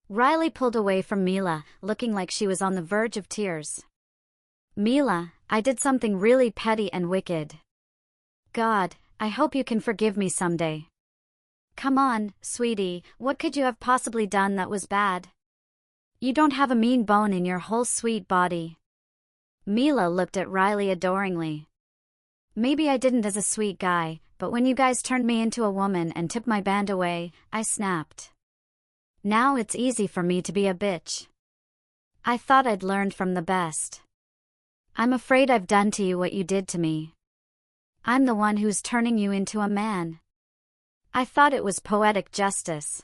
Riley pulled away from Mila, looking like she was on the verge of tears. Mila, I did something really petty and wicked. God, I hope you can forgive me someday. Come on, sweetie, what could you have possibly done that was bad? You don't have a mean bone in your whole sweet body. Mila looked at Riley adoringly. Maybe I didn't as a sweet guy, but when you guys turned me into a woman and took my band away, I snapped. Now it's easy for me to be a bitch. I thought I'd learned from the best. I'm afraid I've done to you what you did to me. I'm the one who's turning you into a man. I thought it was poetic justice.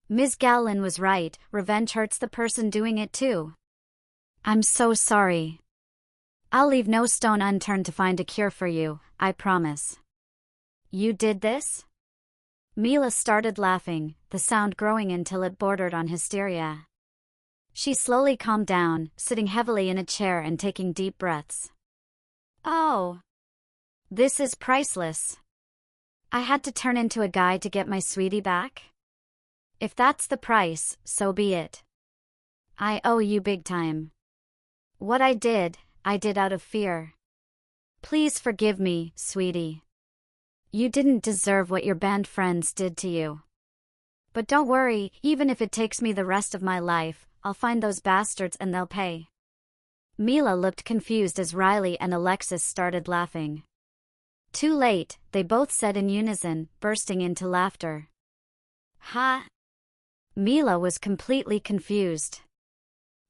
Ms. Gallin was right, revenge hurts the person doing it too. I'm so sorry. I'll leave no stone unturned to find a cure for you, I promise. You did this? Mila started laughing, the sound growing until it bordered on hysteria. She slowly calmed down, sitting heavily in a chair and taking deep breaths. Oh. This is priceless. I had to turn into a guy to get my sweetie back? If that's the price, so be it. I owe you big time. What I did out of fear. Please forgive me, sweetie. You didn't deserve what your band friends did to you. But don't worry, even if it takes me the rest of my life, I'll find those bastards and they'll pay. Mila looked confused as Riley and Alexis started laughing. Too late, they both said in unison, bursting into laughter. Ha! Mila was completely confused.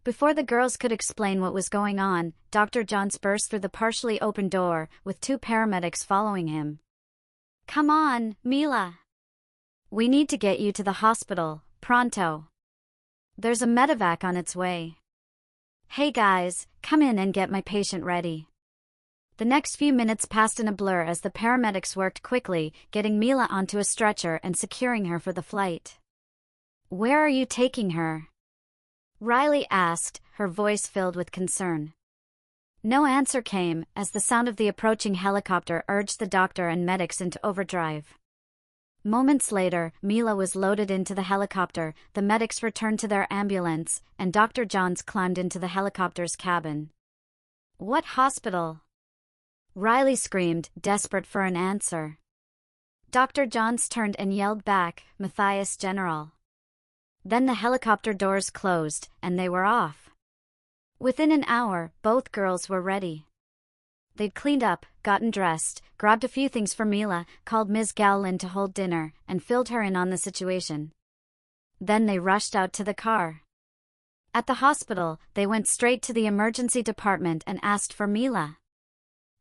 Before the girls could explain what was going on, Dr. Johns burst through the partially open door, with 2 paramedics following him. Come on, Mila. We need to get you to the hospital, pronto. There's a medevac on its way. Hey guys, come in and get my patient ready. The next few minutes passed in a blur as the paramedics worked quickly, getting Mila onto a stretcher and securing her for the flight. Where are you taking her? Riley asked, her voice filled with concern. No answer came, as the sound of the approaching helicopter urged the doctor and medics into overdrive. Moments later, Mila was loaded into the helicopter, the medics returned to their ambulance, and Dr. Johns climbed into the helicopter's cabin. What hospital? Riley screamed, desperate for an answer. Dr. Johns turned and yelled back, Matthias General. Then the helicopter doors closed, and they were off. Within an hour, both girls were ready. They'd cleaned up, gotten dressed, grabbed a few things for Mila, called Ms. Gallin to hold dinner, and filled her in on the situation. Then they rushed out to the car. At the hospital, they went straight to the emergency department and asked for Mila.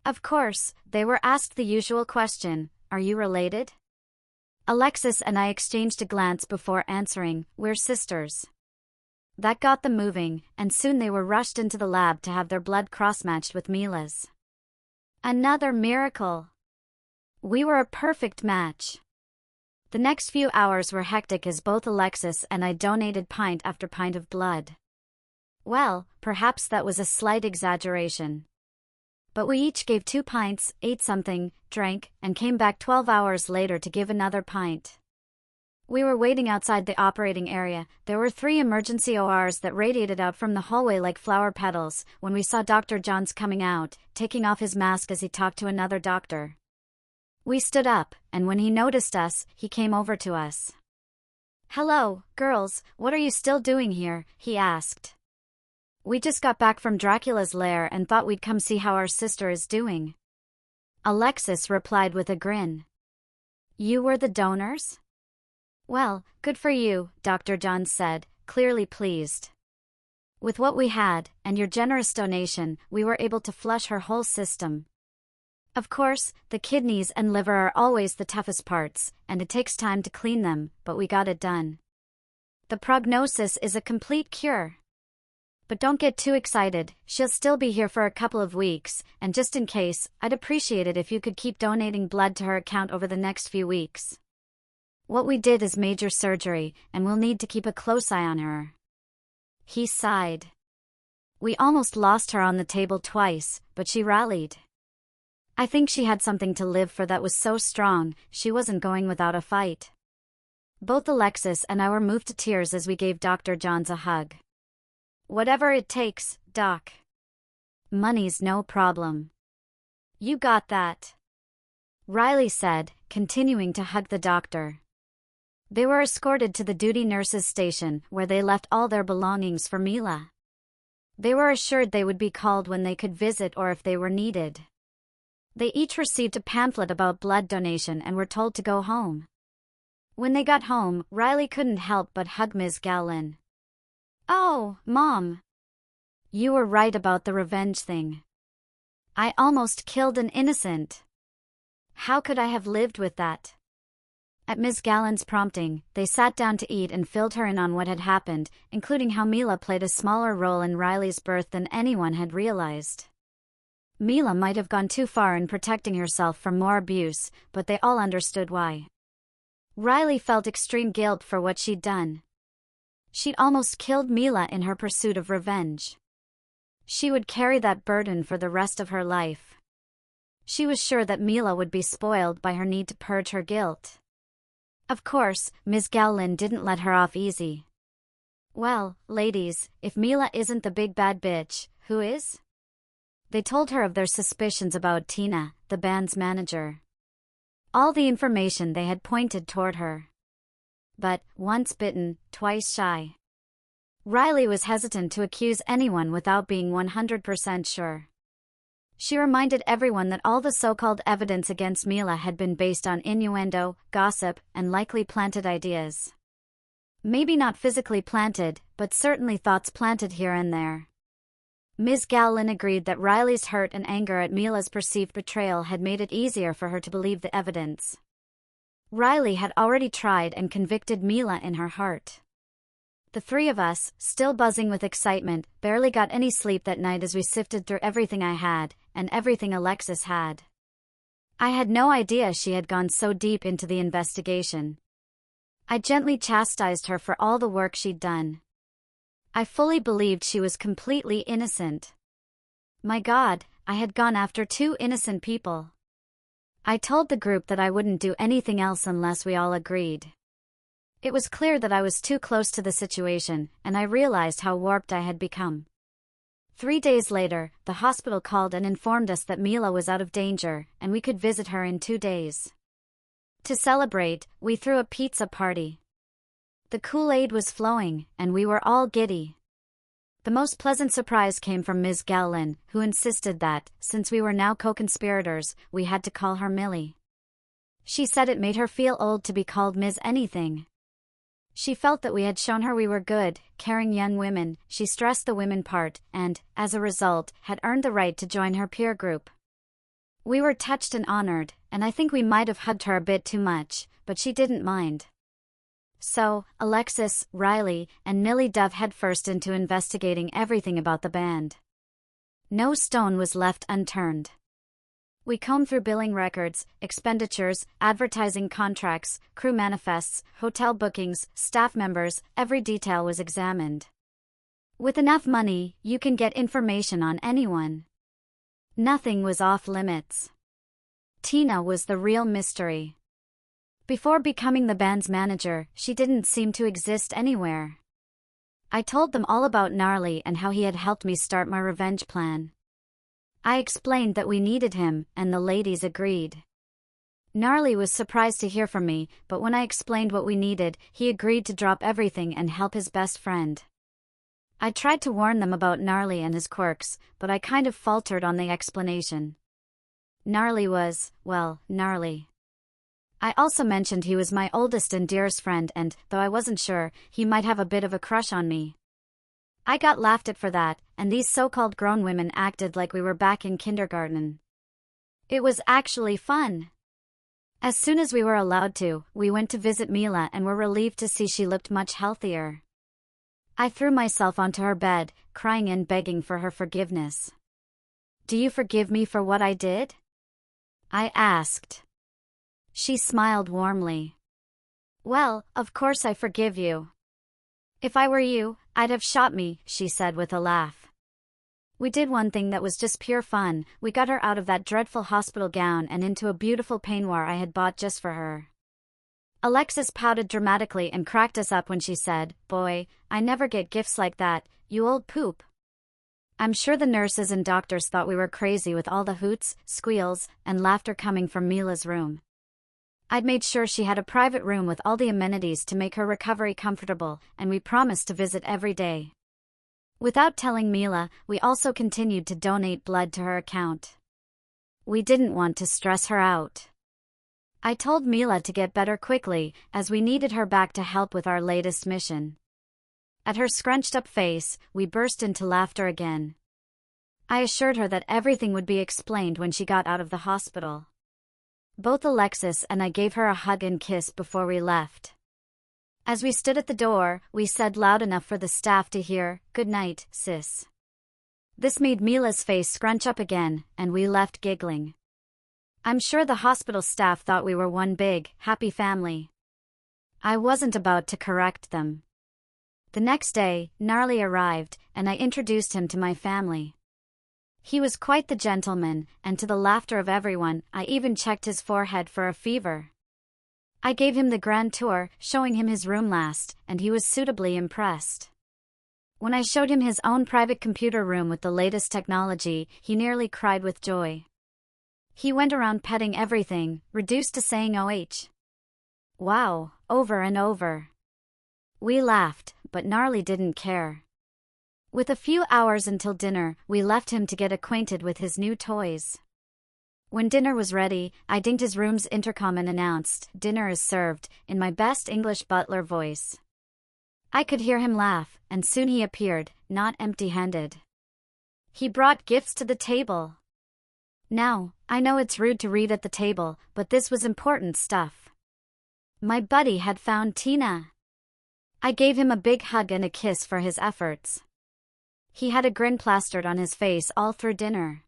Of course, they were asked the usual question, are you related? Alexis and I exchanged a glance before answering, we're sisters. That got them moving, and soon they were rushed into the lab to have their blood cross-matched with Mila's. Another miracle. We were a perfect match. The next few hours were hectic as both Alexis and I donated pint after pint of blood. Well, perhaps that was a slight exaggeration. But we each gave 2 pints, ate something, drank, and came back 12 hours later to give another pint. We were waiting outside the operating area. There were 3 emergency ORs that radiated out from the hallway like flower petals, when we saw Dr. Johns coming out, taking off his mask as he talked to another doctor. We stood up, and when he noticed us, he came over to us. Hello, girls, what are you still doing here? He asked. We just got back from Dracula's lair and thought we'd come see how our sister is doing. Alexis replied with a grin. You were the donors? Well, good for you, Dr. Johns said, clearly pleased. With what we had, and your generous donation, we were able to flush her whole system. Of course, the kidneys and liver are always the toughest parts, and it takes time to clean them, but we got it done. The prognosis is a complete cure. But don't get too excited, she'll still be here for a couple of weeks, and just in case, I'd appreciate it if you could keep donating blood to her account over the next few weeks. What we did is major surgery, and we'll need to keep a close eye on her. He sighed. We almost lost her on the table twice, but she rallied. I think she had something to live for that was so strong, she wasn't going without a fight. Both Alexis and I were moved to tears as we gave Dr. Johns a hug. Whatever it takes, Doc. Money's no problem. You got that. Riley said, continuing to hug the doctor. They were escorted to the duty nurse's station, where they left all their belongings for Mila. They were assured they would be called when they could visit or if they were needed. They each received a pamphlet about blood donation and were told to go home. When they got home, Riley couldn't help but hug Ms. Gallin. Oh, Mom! You were right about the revenge thing. I almost killed an innocent. How could I have lived with that? At Ms. Gallen's prompting, they sat down to eat and filled her in on what had happened, including how Mila played a smaller role in Riley's birth than anyone had realized. Mila might have gone too far in protecting herself from more abuse, but they all understood why. Riley felt extreme guilt for what she'd done. She'd almost killed Mila in her pursuit of revenge. She would carry that burden for the rest of her life. She was sure that Mila would be spoiled by her need to purge her guilt. Of course, Ms. Gallen didn't let her off easy. Well, ladies, if Mila isn't the big bad bitch, who is? They told her of their suspicions about Tina, the band's manager. All the information they had pointed toward her. But, once bitten, twice shy. Riley was hesitant to accuse anyone without being 100% sure. She reminded everyone that all the so-called evidence against Mila had been based on innuendo, gossip, and likely planted ideas. Maybe not physically planted, but certainly thoughts planted here and there. Ms. Gallen agreed that Riley's hurt and anger at Mila's perceived betrayal had made it easier for her to believe the evidence. Riley had already tried and convicted Mila in her heart. The three of us, still buzzing with excitement, barely got any sleep that night as we sifted through everything I had, and everything Alexis had. I had no idea she had gone so deep into the investigation. I gently chastised her for all the work she'd done. I fully believed she was completely innocent. My God, I had gone after two innocent people. I told the group that I wouldn't do anything else unless we all agreed. It was clear that I was too close to the situation, and I realized how warped I had become. 3 days later, the hospital called and informed us that Mila was out of danger, and we could visit her in 2 days. To celebrate, we threw a pizza party. The Kool-Aid was flowing, and we were all giddy. The most pleasant surprise came from Ms. Gallen, who insisted that, since we were now co-conspirators, we had to call her Millie. She said it made her feel old to be called Ms. Anything. She felt that we had shown her we were good, caring young women. She stressed the women part, and, as a result, had earned the right to join her peer group. We were touched and honored, and I think we might have hugged her a bit too much, but she didn't mind. So, Alexis, Riley, and Millie dove headfirst into investigating everything about the band. No stone was left unturned. We combed through billing records, expenditures, advertising contracts, crew manifests, hotel bookings, staff members. Every detail was examined. With enough money, you can get information on anyone. Nothing was off limits. Tina was the real mystery. Before becoming the band's manager, she didn't seem to exist anywhere. I told them all about Gnarly and how he had helped me start my revenge plan. I explained that we needed him, and the ladies agreed. Gnarly was surprised to hear from me, but when I explained what we needed, he agreed to drop everything and help his best friend. I tried to warn them about Gnarly and his quirks, but I kind of faltered on the explanation. Gnarly was, well, gnarly. I also mentioned he was my oldest and dearest friend and, though I wasn't sure, he might have a bit of a crush on me. I got laughed at for that, and these so-called grown women acted like we were back in kindergarten. It was actually fun. As soon as we were allowed to, we went to visit Mila and were relieved to see she looked much healthier. I threw myself onto her bed, crying and begging for her forgiveness. "Do you forgive me for what I did?" I asked. She smiled warmly. "Well, of course I forgive you. If I were you, I'd have shot me," she said with a laugh. We did one thing that was just pure fun. We got her out of that dreadful hospital gown and into a beautiful peignoir I had bought just for her. Alexis pouted dramatically and cracked us up when she said, "Boy, I never get gifts like that, you old poop." I'm sure the nurses and doctors thought we were crazy with all the hoots, squeals, and laughter coming from Mila's room. I'd made sure she had a private room with all the amenities to make her recovery comfortable, and we promised to visit every day. Without telling Mila, we also continued to donate blood to her account. We didn't want to stress her out. I told Mila to get better quickly, as we needed her back to help with our latest mission. At her scrunched-up face, we burst into laughter again. I assured her that everything would be explained when she got out of the hospital. Both Alexis and I gave her a hug and kiss before we left. As we stood at the door, we said loud enough for the staff to hear, "Good night, sis." This made Mila's face scrunch up again, and we left giggling. I'm sure the hospital staff thought we were one big, happy family. I wasn't about to correct them. The next day, Gnarly arrived, and I introduced him to my family. He was quite the gentleman, and to the laughter of everyone, I even checked his forehead for a fever. I gave him the grand tour, showing him his room last, and he was suitably impressed. When I showed him his own private computer room with the latest technology, he nearly cried with joy. He went around petting everything, reduced to saying "OH. Wow," over and over. We laughed, but Gnarly didn't care. With a few hours until dinner, we left him to get acquainted with his new toys. When dinner was ready, I dinged his room's intercom and announced, "Dinner is served," in my best English butler voice. I could hear him laugh, and soon he appeared, not empty-handed. He brought gifts to the table. Now, I know it's rude to read at the table, but this was important stuff. My buddy had found Tina. I gave him a big hug and a kiss for his efforts. He had a grin plastered on his face all through dinner.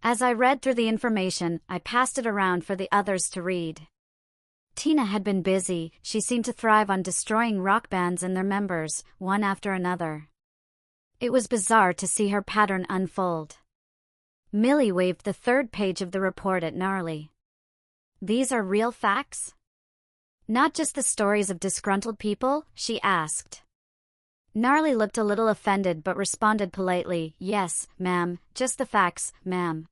As I read through the information, I passed it around for the others to read. Tina had been busy. She seemed to thrive on destroying rock bands and their members, one after another. It was bizarre to see her pattern unfold. Millie waved the third page of the report at Gnarly. "These are real facts? Not just the stories of disgruntled people?" she asked. Gnarly looked a little offended but responded politely, "Yes, ma'am, just the facts, ma'am."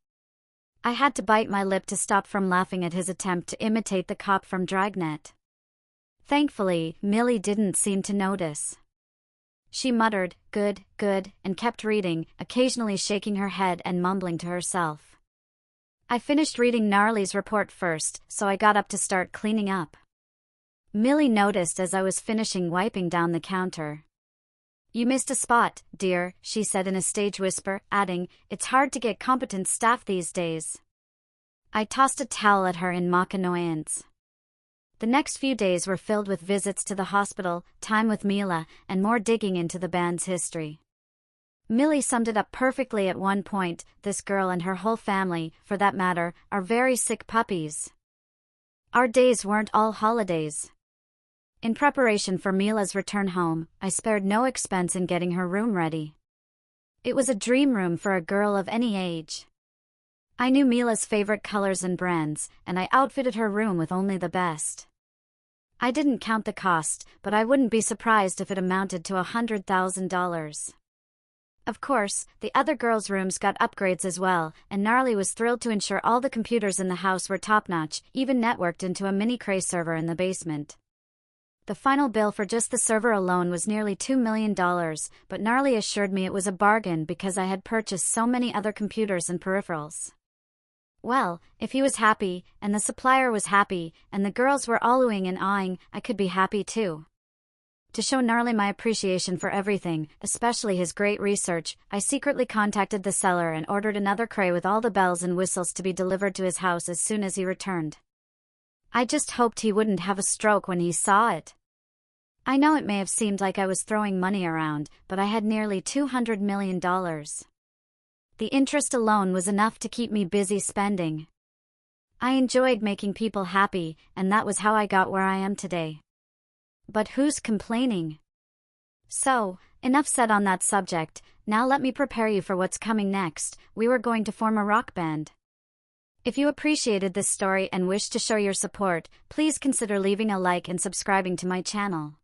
I had to bite my lip to stop from laughing at his attempt to imitate the cop from Dragnet. Thankfully, Millie didn't seem to notice. She muttered, good, and kept reading, occasionally shaking her head and mumbling to herself. I finished reading Gnarly's report first, so I got up to start cleaning up. Millie noticed as I was finishing wiping down the counter. "You missed a spot, dear," she said in a stage whisper, adding, "It's hard to get competent staff these days." I tossed a towel at her in mock annoyance. The next few days were filled with visits to the hospital, time with Mila, and more digging into the band's history. Millie summed it up perfectly at one point: "This girl and her whole family, for that matter, are very sick puppies." Our days weren't all holidays. In preparation for Mila's return home, I spared no expense in getting her room ready. It was a dream room for a girl of any age. I knew Mila's favorite colors and brands, and I outfitted her room with only the best. I didn't count the cost, but I wouldn't be surprised if it amounted to $100,000. Of course, the other girls' rooms got upgrades as well, and Gnarly was thrilled to ensure all the computers in the house were top-notch, even networked into a mini Cray server in the basement. The final bill for just the server alone was nearly $2 million, but Gnarly assured me it was a bargain because I had purchased so many other computers and peripherals. Well, if he was happy, and the supplier was happy, and the girls were all oohing and aahing, I could be happy too. To show Gnarly my appreciation for everything, especially his great research, I secretly contacted the seller and ordered another Cray with all the bells and whistles to be delivered to his house as soon as he returned. I just hoped he wouldn't have a stroke when he saw it. I know it may have seemed like I was throwing money around, but I had nearly $200 million. The interest alone was enough to keep me busy spending. I enjoyed making people happy, and that was how I got where I am today. But who's complaining? So, enough said on that subject. Now let me prepare you for what's coming next. We were going to form a rock band. If you appreciated this story and wish to show your support, please consider leaving a like and subscribing to my channel.